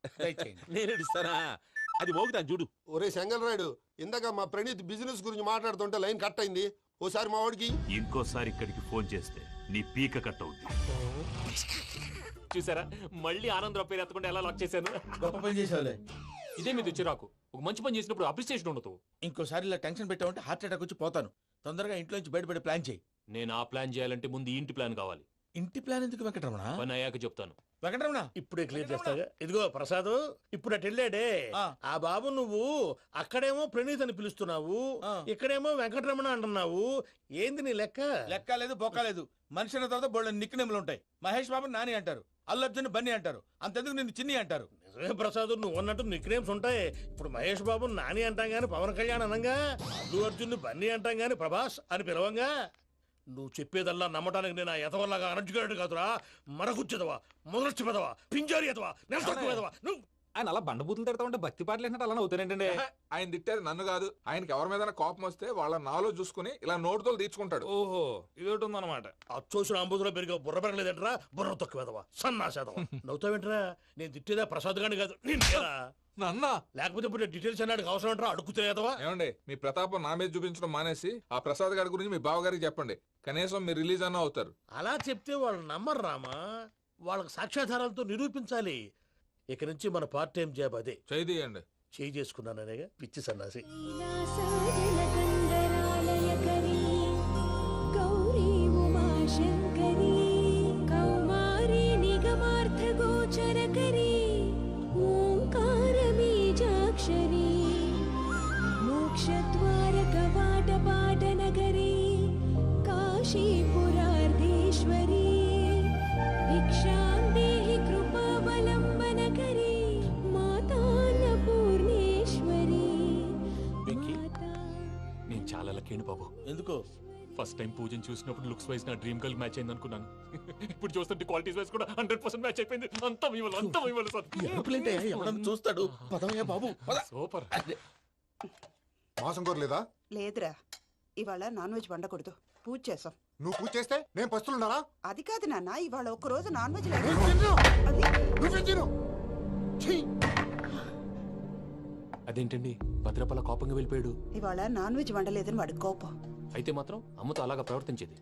నేను ఇస్తానా? అది మోగుతాను చూడు. ఒరే చెంగల్ రాయుడు, ఇందాక మా ప్రణీత్ బిజినెస్ గురించి మాట్లాడుతుంటే లైన్ కట్ అయింది. ఓసారి మా వాడికి ఇంకోసారి ఇక్కడికి ఫోన్ చేస్తే నీ పీక కట్ అవుద్ది. చూసారా, మళ్ళీ ఆనందరావు పేరు ఎత్తకుండా ఎలా లాక్ చేశాను. గొప్ప పని చేసేవాళ్ళే. ఇదే మీద చిరాకు. ఒక మంచి పని చేసినప్పుడు అప్రిసియేషన్ ఉండదు. ఇంకోసారి ఇలా టెన్షన్ పెట్టామంటే హార్ట్ అటాక్ వచ్చి పోతాను. తొందరగా ఇంట్లో నుంచి బయటపడే ప్లాన్ చేయి. నేను ఆ ప్లాన్ చేయాలంటే ముందు ఈ ఇంటి ప్లాన్ కావాలి. ఇంటి ప్లాన్ ఎందుకు వెంకటరమణ? పని అయ్యాక చెప్తాను. వెంకటరమణ ఇప్పుడే క్లియర్ చేస్తాగా. ఇదిగో ప్రసాద్, ఇప్పుడు అటు వెళ్ళాడే ఆ బాబు, నువ్వు అక్కడేమో ప్రణీత్ అని పిలుస్తున్నావు, ఇక్కడేమో వెంకటరమణ అంటున్నావు. ఏంది నీ లెక్క? లెక్క లేదు, బొక్క లేదు. మనిషి అన్న తర్వాత బోళ్ళ నిక్నెములు ఉంటాయి. మహేష్ బాబు నాని అంటారు, అల్లు అర్జున్ బన్నీ అంటారు, అంతెందుకు నిన్ను చిన్ని అంటారు. నిజమే ప్రసాద్, నువ్వు అన్నట్టు నిక్నేమ్స్ ఉంటాయి. ఇప్పుడు మహేష్ బాబు నాని అంటాం గాని పవన్ కళ్యాణ్ అనంగా, అల్లు అర్జున్ బన్నీ అంటాం గాని ప్రభాస్ అని పిలవంగా. నువ్వు చెప్పేదల్లా నమ్మటానికి నేను ఎతవల్లాగా అనర్జుకేటెడ్ కాదురా. మరగుచ్చదవా, మొదలచ్చి పెదవా, పింజారి ఎదవా, నెలసొక్కుదవా. నువ్వు ఆయన అలా బండబూతులు తిడతా ఉంటే భక్తి పాటలు ఏంటంటే అలా అవుతానంటే. ఆయన తిట్టేది నన్ను కాదు, ఆయనకి ఎవరి మీద కోపం వస్తే వాళ్ళ నాలో చూసుకుని ఇలా నోటుతో తీర్చుకుంటాడు. ఓహో, ఇదొకటి ఉందన్నమాట. అచ్చోసిన అంబుధులో పెరిగే బుర్ర పెరగలేదంటరా, బుర్ర తొక్కువేదవా, సన్నాసేదవా. నవ్వుతావేంట్రా? నేను తిట్టేదా ప్రసాద్ గాని కాదు, నిన్నేరా. నన్నా? లేకపోతే ఇప్పుడు డీటెయిల్స్ అన్నాడు అవసరం అంటారా? అడుగుతాయేదవా? ఏమండి, మీ ప్రతాపం నా మీద చూపించడం మానేసి ఆ ప్రసాద్ గారి గురించి మీ బావగారికి చెప్పండి. కనీసం మీరు రిలీజ్ అన్న అవుతారు. అలా చెప్తే వాళ్ళు నమ్మరు రామా. వాళ్ళకి సాక్ష్యాధారాలతో నిరూపించాలి. ఇక నుంచి మన పార్ట్ టైం జాబ్ అదే. చేయండి. చేయి చేసుకున్నాననేగా పిచ్చి సన్నాసి. నేను చాలా లక్కీ బాబు. ఎందుకు? ఫస్ట్ టైం పూజను చూసినప్పుడు లుక్స్ వైజ్ నా డ్రీమ్ గర్ల్ మ్యాచ్ అయింది అనుకున్నాను. ఇప్పుడు చూస్తుంటే క్వాలిటీస్ వైజ్ కూడా 100% మ్యాచ్ అయిపోయింది. అంతా ఇవ్వాలి సార్. ఎవడన్నా చూస్తాడు. పదవయ్యా బాబు, సూపర్. మాసం కోరలేదా? లేదురా, ఇవాళ నాన్ వెజ్ వండకూడదు, పూజ చేసాం. నువ్వు పూజ చేస్తే నేను పస్తులున్నారా? అది కాదు నాన్న, ఇవాళ ఒక్కరోజు నాన్ వెజ్ అదేంటండి, భద్రపల కోపంగా వెళ్ళిపోయాడు. ఇవాళ నాన్ వెజ్ వండలేదని వాడి కోపం. అయితే మాత్రం అమ్మతో అలాగా ప్రవర్తించేది.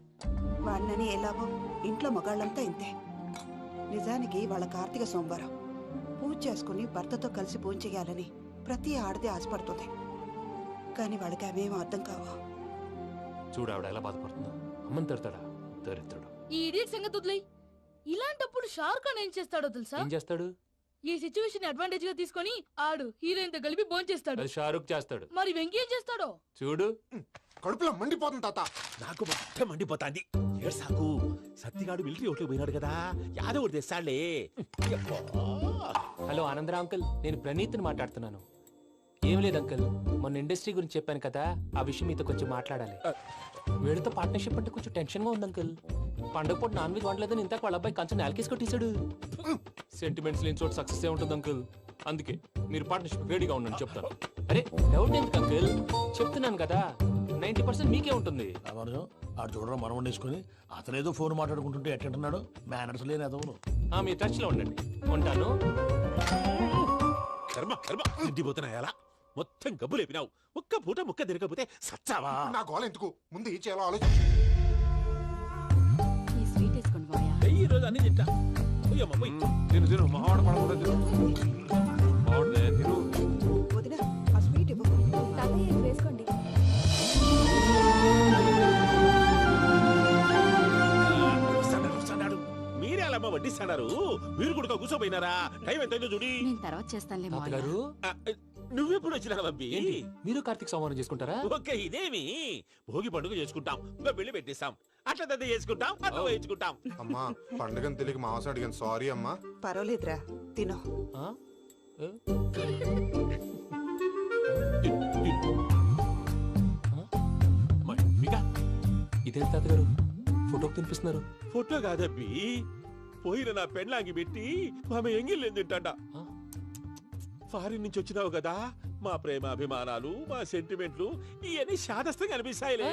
వాడినని ఎలాగో ఇంట్లో మగాళ్ళంతా ఇంతే. నిజానికి వాళ్ళ కార్తీక సోమవారం పూజ చేసుకుని భర్తతో కలిసి పూజ చేయాలని ప్రతి ఆడది ఆశపడుతుంది. కానీ వాళ్ళకి అవేం అర్థం కావా. చూడు ఆవిడ ఎలా బాధపడుతుందో. అమ్మని తిడతాడా దరిద్రుడు. ఈ ఇడియట్ సంగతి వదిలేయ్. ఇలాంటప్పుడు షారుఖ్ ఖాన్ ఏం చేస్తాడో తెలుసా? ఏం చేస్తాడు? ఈ సిచ్యువేషన్ అడ్వాంటేజ్ గా తీసుకొని ఆడు హీరోయిన్ తో కలిపి బోన్ చేస్తాడు. అది షారుఖ్ చేస్తాడు. మరి వెంకీ ఏం చేస్తాడో చూడు. కడుపులో మండిపోతుంది తాత. నాకు మొత్తం మండిపోతాంది. ఏడ్సాకు, సత్తిగాడు మిలిటరీ ఓట్లు పోయినాడు కదా, యాదవ్ తెస్తాడులే. హలో ఆనందరా అంకుల్, నేను ప్రణీత్ని మాట్లాడుతున్నాను. ఏం లేదు అంకుల్ మొన్న ఇండస్ట్రీ గురించి చెప్పాను కదా ఆ విషయం మీతో కొంచెం మాట్లాడాలి. వీడితో పార్ట్నర్షిప్ అంటే కొంచెం టెన్షన్ గా ఉంది అంకుల్. పండగ పూట నాన్ వెజ్ వండలేదని ఇంతకు వాళ్ళ అబ్బాయి కంచెం నేలకేసి కొట్టేశాడు. సెంటిమెంట్స్ లేని చోట సక్సెస్ ఏ ఉంటుంది అంకుల్. అందుకే మీరు పార్ట్నర్షిప్ రెడీగా ఉండండి చెప్తాను. అరే డౌట్ ఎందుకు అంకుల్, చెప్తున్నాను కదా 90% మీకే ఉంటుంది. ఆడు చూడడం మనం వండేసుకుని అతనేదో ఫోన్ మాట్లాడుకుంటుంటే ఎట్టంటున్నాడు మేనర్స్ లేని అదవును. మీ టచ్ లో ఉండండి. ఉంటాను. కర్మ కర్మ తిండిపోతున్నాయా మొత్తం గబ్బు లేపినావు. ఒక్క పూట ముక్క తిరగకపోతే సచ్చావా? నా గోల ఎందుకు ముందు ఈ చేయాలో ఆలోచించు. ఈ స్వీట్ వేసుకోండి మావయ్య. ఈ రోజు అన్ని తింటా. తిను తిను మావాడ పడకుండా తిను. మావాడలే తిను. వదిన ఆ స్వీట్ ఇవ్వు. వేసుకోండి. మీరే అలా వడ్డిస్తాడారు. మీరు కూడా కూర్చోపోయినారా? టైం ఎంతైందో చూడి. నేను తర్వాత చేస్తానులే మావయ్య. తాతగారు నువ్వెప్పుడు వచ్చినా బంబి? మీరు కార్తీక్ సంహారం చేసుకుంటారా? ఓకే ఇదేమి భోగి పండుగ చేసుకుంటాం, ఇంకా పెళ్లి పెట్టేస్తాం, అట్లా దద్ద చేసుకుంటాం, అట్లా వేయించుకుంటాం. అమ్మా పండుగని తెలియక మావస అడిగాను, సారీ అమ్మా. పర్వాలేదురా తినో. ఇదే తాతగారు ఫోటోకి తినిపిస్తున్నారు. ఫోటో కాదబ్బి, పోయిన నా పెళ్ళాంగి పెట్టి ఆమె ఎంగిల్లేం తింటాడ. ఫారిన్ నుంచి వచ్చినావు కదా, మా ప్రేమ అభిమానాలు మా సెంటిమెంట్లు ఇవన్నీ శాదస్తంగా అనిపిస్తాయిలే.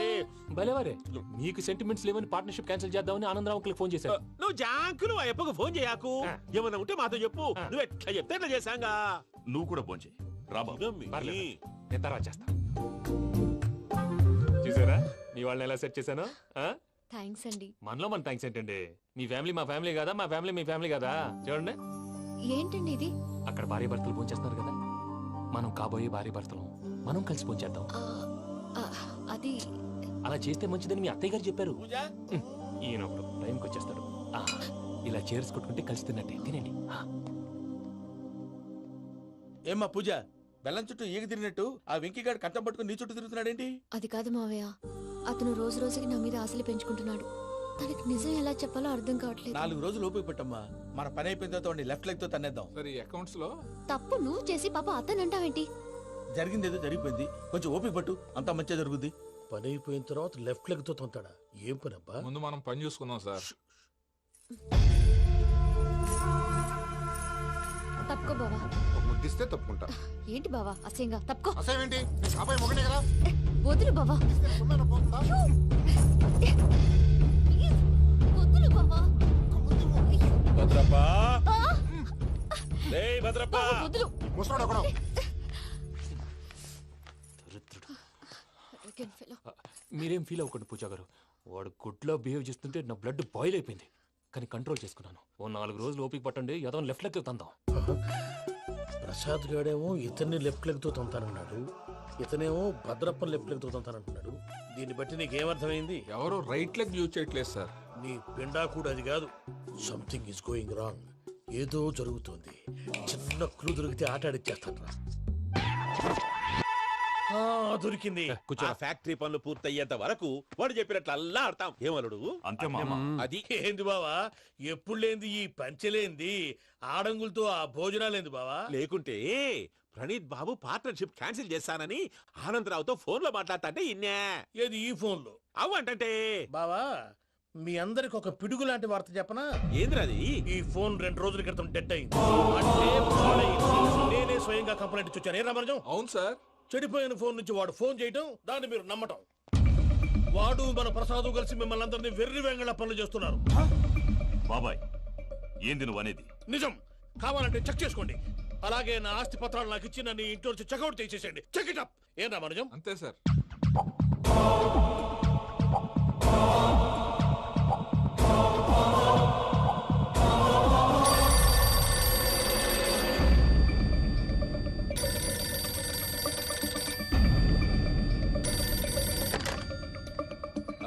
భలేవారే, మీకు సెంటిమెంట్స్ లేవని పార్ట్నర్షిప్ క్యాన్సిల్ చేద్దామని ఆనందరావు అంకుల్ ఫోన్ చేశారు. నువ్వు జాంకులు ఆ ఎప్పకు ఫోన్ చేయకు. ఏమన్నా ఉంటే మాతో చెప్పు. నువ్వు ఎట్లా చెప్తే ఎట్లా చేశాంగా. నువ్వు కూడా ఫోన్ చేయి రాబా. నేను తర్వాత చేస్తా. చూసారా మీ వాళ్ళని ఎలా సెట్ చేశాను? థ్యాంక్స్ అండి. మనలో మన థ్యాంక్స్ ఏంటండి? మీ ఫ్యామిలీ మా ఫ్యామిలీ కదా, మా ఫ్యామిలీ మీ ఫ్యామిలీ కదా. చూడండి ఏంటండి ఇది? అక్కడ భార్య భర్తలు ఫోన్ చేస్తున్నారు కదా, మనం కాబోయే భార్య భర్తలు మనం కలిసి ఫోన్ చేద్దాం. అది అలా చేస్తే మంచిదని మీ అత్తయ్య గారు చెప్పారు. ఈయన ఒకడు టైంకి వచ్చేస్తాడు. ఇలా చేర్స్ కొట్టుకుంటే కలిసి తిన్నట్టే. తినండి. ఏమ్మా పూజ, బెల్లం చుట్టూ ఈగ తిరిగినట్టు ఆ వెంకీగాడు కట్టం పట్టుకుని నీ చుట్టూ తిరుగుతున్నాడేంటి? అది కాదు మావయ్య, అతను రోజు రోజుకి నా మీద ఆశలు పెంచుకుంటున్నాడు. తనకి నిజం ఎలా చెప్పాలో అర్థం కావట్లేదు. 4 రోజులు ఓపిక పట్టమ్మా, మన పని అయిపోయిన తర్వాత లెఫ్ట్ లెగ్ తో తన్నేద్దాం. సరే అకౌంట్స్ లో తప్పు నువ్వు చేసి పాప అతను అంటావేంటి? జరిగింది ఏదో జరిగిపోయింది, కొంచెం ఓపిక పట్టు, అంతా మంచిగా జరుగుద్ది. పని అయిపోయిన తర్వాత లెఫ్ట్ లెగ్ తో తొంతాడా? ఏం పని అబ్బా? ముందు మనం పని చూసుకుందాం సార్. తప్పుకో బావా. ముద్దిస్తే తప్పుకుంటా. ఏంటి బావా అసహ్యంగా? తప్పుకో. అసేమేంటి? నీ కాబోయే మొగనే కదా. వదులు బావా. వదులు బావా. భద్రప్పా, లేయ్ భద్రప్పా. వదులు. ముసలోడు ఒకడు. మీరేం ఫీల్ అవ్వకండి పూజా గారు. వాడు గుడ్లో బిహేవ్ చేస్తుంటే నా బ్లడ్ బాయిల్ అయిపోయింది, కానీ కంట్రోల్ చేసుకున్నాను. ఓ 4 రోజులు ఓపిక పట్టండి, ఏదో లెఫ్ట్ లెగ్ తందాం. ప్రసాద్ గాడేమో ఇతన్ని లెఫ్ట్ లెగ్ తో తొంతానన్నాడు, ఇతనేమో భద్రప్పని లెఫ్ట్ లెగ్ తో తొంతానంటున్నాడు. దీన్ని బట్టి నీకేమర్థమైంది? ఎవరు రైట్ లెగ్ యూజ్ చేయట్లేదు సార్. నీ పిండా కూడా అది కాదు. Something is going wrong. ఏదో జరుగుతోంది. చిన్న క్లూ దొరికితే ఆట ఆడిచ్చేస్తాను రా. దొరికింది. ఆ ఫ్యాక్టరీ పనులు పూర్తయ్యేంత వరకు వాడు చెప్పినట్లు అల్లా ఆడతాం. ఏమలుడు అంతే మామ. అది ఏంది బావా, ఎప్పుడు లేంది ఈ పంచలేంది, ఆడంగులతో ఆ భోజనాలేంది బావా? లేకుంటే ప్రణీత్ బాబు పార్ట్నర్షిప్ క్యాన్సిల్ చేస్తానని ఆనందరావుతో ఫోన్ లో మాట్లాడతాంటే ఇన్నే. ఏది ఈ ఫోన్ లో? అవ్వంటే బావా, మీ అందరికి ఒక పిడుగు లాంటి వార్త చెప్పనా? ఏంద్రది? ఈ ఫోన్ 2 రోజుల క్రితం డెడ్ అయింది. అంటే పాడైంది. నేనే స్వయంగా కంప్లైంట్ ఇచ్చి వచ్చాను. ఏ రామరాజం? అవును సార్. చెడిపోయిన ఫోన్ నుంచి వాడు ఫోన్ చేయటం, దాన్ని మీరు నమ్మటం. వాడు మన ప్రసాదు కలిసి మిమ్మల్ని అందరినీ వెర్రి వెంగళ పనులు చేస్తున్నారు. బాబాయ్ ఏంది నువ్వు అనేది? నిజం. కావాలంటే చెక్ చేసుకోండి. అలాగే నా ఆస్తి పత్రాలు నాకు ఇచ్చి నన్ను ఇంట్లో నుంచి చెక్అౌట్ చేసేసండి. Check it up. ఏం రామరాజం? అంతే సార్.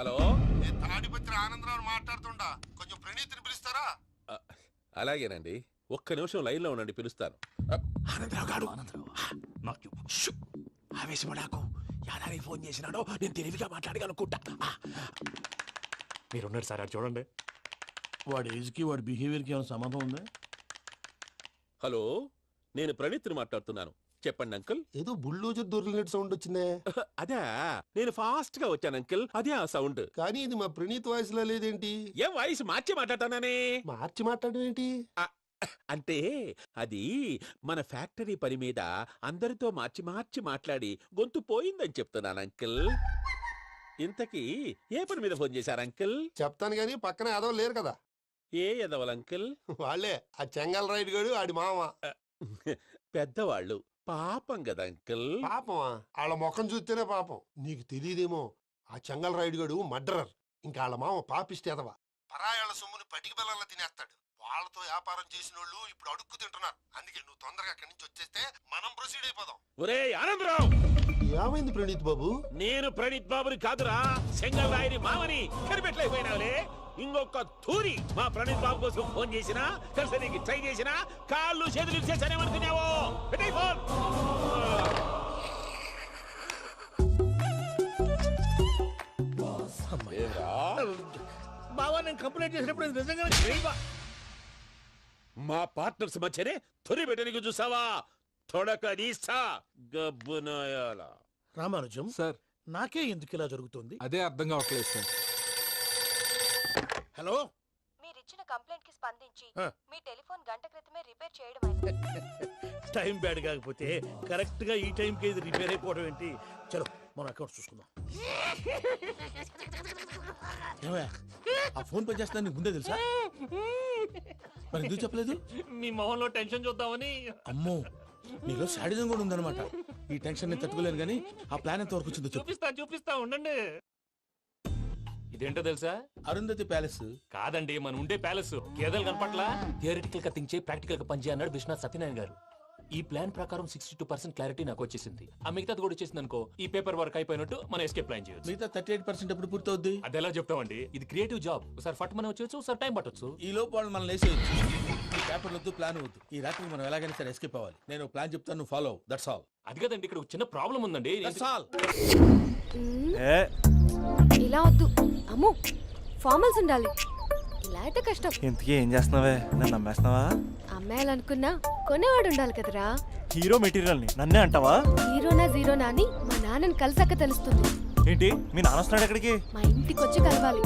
హలో, నేను తాడిపత్రి ఆనందరావు మాట్లాడుతుండా, కొంచెం ప్రణీతిని పిలుస్తారా? అలాగేనండి, ఒక్క నిమిషం లైన్ లో ఉండండి, పిలుస్తాను. ఆనందరావు గాడు ఆవేశపడాకు. యాదానికి ఫోన్ చేసినాడో నేను తెలివిగా మాట్లాడగలనుకుంటా. మీరున్నారు సార్, అది చూడండి. వాడి ఏజ్కి వాడి బిహేవియర్కి ఏమైనా సంబంధం ఉందా? హలో, నేను ప్రణీత్ని మాట్లాడుతున్నాను. చెప్పండి అంకుల్. ఏదో బుల్డోజర్ దొరికినట్టు సౌండ్ వచ్చిందే. అదే నేను ఫాస్ట్ గా వచ్చాను అంకుల్, అదే ఆ సౌండ్. కానీ ఇది మా ప్రణీత్ వాయిస్ లో లేదేంటి? ఏం వాయిస్ మార్చి మాట్లాడతానని? మార్చి మాట్లాడడం ఏంటి? అంటే అది మన ఫ్యాక్టరీ పని మీద అందరితో మార్చి మార్చి మాట్లాడి గొంతు పోయిందని చెప్తున్నాను అంకుల్. ఇంతకీ ఏ పని మీద ఫోన్ చేశారు అంకుల్? చెప్తాను గానీ పక్కన ఏదో లేరు కదా. ఏ ఎదవలు అంకుల్? వాళ్ళే ఆ చెంగల్ రైడ్ గడు ఆడి మామ. పెద్దవాళ్ళు పాపం కదా అంకుల్. పాపమా? వాళ్ళ ముఖం చూస్తేనే పాపం. నీకు తెలియదేమో, ఆ చెంగల్ రైడ్ గడు మర్డరర్. ఇంకా వాళ్ళ మామ పాపిస్తేదవా. పరాయాళ్ళ సొమ్ముని పటికి బెల్లంలో తినేస్తాడు. వాళ్ళతో వ్యాపారం చేసిన వాళ్ళు ఇప్పుడు అడుక్కు తింటున్నారు. అందుకే నువ్వు తొందరగా అక్కడి నుంచి వచ్చేస్తే మనం ప్రొసీడ్ అయిపోదాం. ఒరే ఆనందరావు! ఏమైంది ప్రణీత్ బాబు? నేను ప్రణీత్ బాబుని కాదురా, సెంగల్ రాయని మామని. కనిపెట్టలేకపోయినావులే. ఇంకొక తూరి మా ప్రణీత్ బాబు కోసం ఫోన్ చేసినా, కలిసి ట్రై చేసినా కాళ్ళు చేతులు చేశానేమనుకున్నావో. పెట్టే ఫోన్. బావా, నేను కంప్లైంట్ చేసినప్పుడు ఇది నిజంగా మా పార్ట్నర్స్ మధ్యనే తొలి పెట్టడానికి చూసావా? తొడక నీస్తా గబ్బునాయాల. రామానుజం సార్, నాకే ఎందుకు ఇలా జరుగుతుంది? అదే అర్థం కావట్లేదు సార్. హలో, మీరిచ్చిన కంప్లైంట్ కి స్పందించి మీ టెలిఫోన్ గంట క్రితమే రిపేర్ చేయడం. టైం బ్యాడ్ కాకపోతే కరెక్ట్ గా ఈ టైం కి ఇది రిపేర్ అయిపోవడం ఏంటి? చలో మన అకౌంట్ చూసుకుందాం. ఏమయ్యా, ఆ ఫోన్ పని చేస్తున్నా నీకు ముందే తెలుసా? మరి ఎందుకు చెప్పలేదు? మీ మొహంలో టెన్షన్ చూద్దామని. అమ్మో, నీలో శాడిజం కూడా ఉందన్నమాట. ఈ టెన్షన్ నేను తట్టుకోలేను కానీ ఆ ప్లాన్ ఎంత వరకు వచ్చిందో చూపిస్తా ఉండండి. ఇదేంటో తెలుసా? అరుంధతి ప్యాలెస్ కాదండి, మన ఉండే ప్యాలెస్. గేదెలు కనపట్లా? థియరిటికల్ గా థింక్ చేయి, ప్రాక్టికల్ గా పనిచేయ అన్నాడు విశ్వనాథ్ సత్యనారాయణ గారు. ఈ ప్లాన్ ప్రకారం 62% క్లారిటీ నాకు వచ్చేసింది. ఆ మిగతాది కూడా వచ్చేసింది అనుకో, ఈ పేపర్ వర్క్ అయిపోయినట్టు మనం ఎస్కేప్ ప్లాన్ చేయొచ్చు. మిగతా 38% ఎప్పుడు పూర్తవుద్ది? అది ఎలా చెప్తామండి? ఇది క్రియేటివ్ జాబ్. ఒకసారి ఫట్ మనం వచ్చేయచ్చు, ఒకసారి టైం పట్టొచ్చు. ఈ లోపు వాళ్ళు మనం లేసేయచ్చు. ఈ పేపర్ వద్దు, ప్లాన్ వద్దు. ఈ రాత్రి మనం ఎలాగైనా సరే ఎస్కేప్ అవ్వాలి. నేను ప్లాన్ చెప్తాను, నువ్వు ఫాలో. That's all. అది కదండి, ఇక్కడ ఒక చిన్న ప్రాబ్లం ఉందండి. That's all. ఇలా వద్దు అమ్ము, ఫార్మల్స్ ఉండాలి. ఇలా అయితే కష్టం. ఇంతకీ ఏం చేస్తున్నావే? నన్ను నమ్మేస్తున్నావా? అమ్మాయాలనుకున్నా కొనేవాడు ఉండాలి కదరా. హీరో మెటీరియల్ ని నన్నే అంటావా? హీరోనా జీరోనా అని మా నాన్నని కలిసాక తెలుస్తుంది. ఏంటి, మీ నాన్న వస్తున్నాడు ఎక్కడికి? మా ఇంటికి వచ్చి కలవాలి.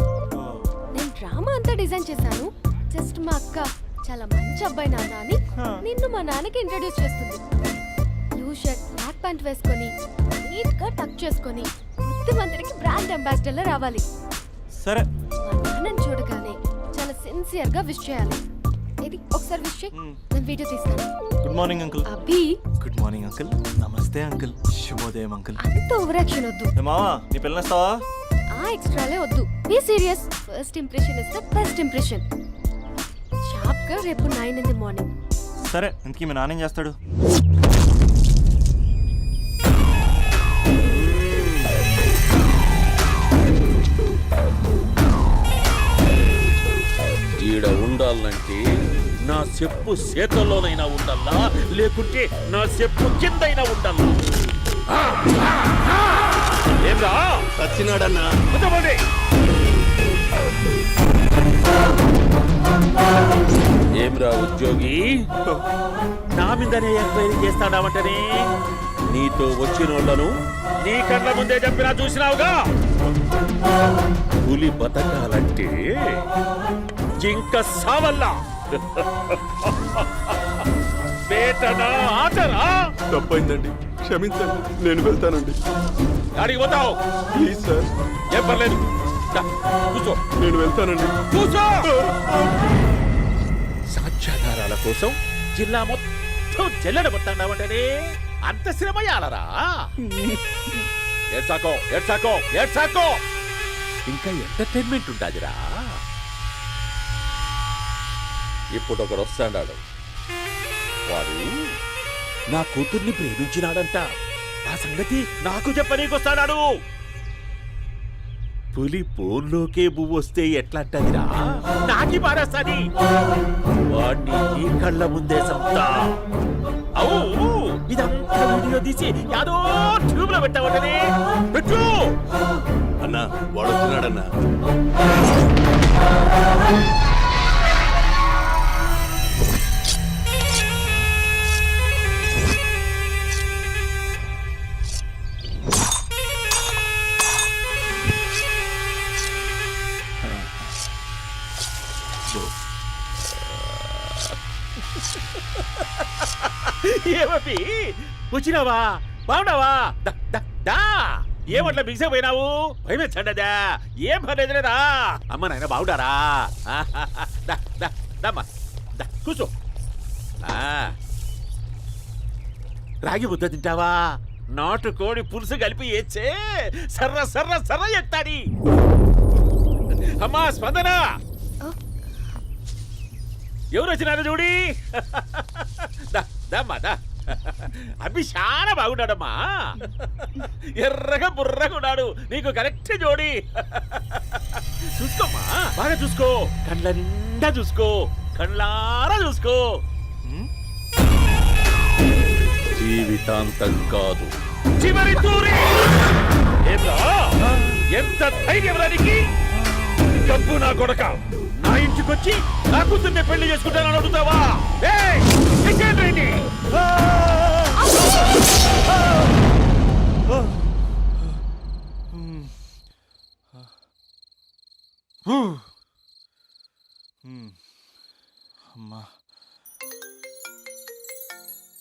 నేను డ్రామా అంతా డిజైన్ చేశాను. జస్ట్ మా అక్క చాలా మంచి అబ్బాయి నాన్న అని నిన్ను మా నాన్నకి ఇంట్రడ్యూస్ చేస్తుంది. బ్లూ షర్ట్, బ్లాక్ ప్యాంట్ వేసుకొని నీట్ గా టక్ చేసుకొని బుద్ధిమంతుడికి బ్రాండ్ అంబాసిడర్ లా రావాలి. సరే. మా నాన్నని చూడగానే చాలా సిన్సియర్ గా విష్ చేయాలి. ఇది ఒకసారి విష్ చేయి. నేను వీడియో తీస్తాను. Good morning uncle. Abhi. Good morning uncle. నమస్తే అంకుల్. శుభోదయం అంకుల్. అంత ఓవర్ యాక్షన్ వద్దు. మావా, నీ పిల్లనిస్తావా? ఆ ఎక్స్ట్రాలే వద్దు. Be serious. First impression is the best impression. Sharp గా రేపు 9 in the morning. సరే, ఇంతకీ మీ నాన్న ఏం చేస్తాడు? ఈడ ఉండాలంటే నా చెప్పు చేతల్లోనైనా ఉండాలా, లేకుంటే నా చెప్పు కిందైనా ఉండాలా. ఏమ్రా సచ్చినాడన్నా? ఏమ్రా ఉద్యోగి, నా మీదనే ఎంక్వైరీ చేస్తాడావంటనే? నీతో వచ్చిన వాళ్ళను నీ కళ్ళ ముందే చెప్పినా చూసినావుగా. పులి బతకాలంటే జింక సావల్లా. వేటనా ఆటరా? తప్పైందండి, క్షమించండి. నేను వెళ్తానండి. అడిగి పోతావు? Please sir. ఏం పర్లేదు, కూర్చో. నేను వెళ్తానండి. కూర్చో. సాక్ష్యాధారాల కోసం జిల్లా మొత్తం జల్లెడబట్టావంటనే అంత శ్రమయాలరా? ఏడ్సాకో ఇంకా ఎంటర్టైన్మెంట్ ఉంటాదిరా. ఇప్పుడు ఒకడు వస్తాడాడు. వాడు నా కూతుర్ని ప్రేమించినాడంట. ఆ సంగతి నాకు చెప్పనీకొస్తాడాడు. పులి బోన్లోకే పువ్వు వస్తే ఎట్లాంటదిరా? నాకి పారేస్తాది. వాణ్ణి నీ కళ్ళ ముందే సంతా. అవు ఇదంతా వీడియో తీసి యాదో ట్యూబ్ లో పెట్టావటనే. పెట్టు అన్నా, వాడు వచ్చినాడన్నా. కూర్చో. ఏమీ వచ్చినావా? బాగున్నావా? దా ఏమట్లా బిగిసే పోయినావు? భయమేచ్చండదా? ఏం పర్లేదులేదా? అమ్మ నాయన బాగుండారా? దమ్మా కూర్చో. రాగి ముద్ద తింటావా? నాటు కోడి పులుసు కలిపి ఏచ్చే సర్ర సర్ర సర్ర ఎత్తాడి. అమ్మా స్పందన, ఎవరు వచ్చినారు చూడి. దమ్మా దా. అభి చాలా బాగున్నాడమ్మా. ఎర్రగా బుర్రగా ఉన్నాడు. నీకు కరెక్ట్ జోడి. చూసుకోమ్మా, బాగా చూసుకో. కళ్ళ నిండా చూసుకో, కళ్ళారా చూసుకో. జీవితాంతం కాదు, చివరి తూరి. ఎంత ధైర్యం రానికి? డబ్బు నా కొడక నా ఇంటికొచ్చి నా కూతుర్ని పెళ్లి చేసుకుంటానని అడుగుతావా? అమ్మా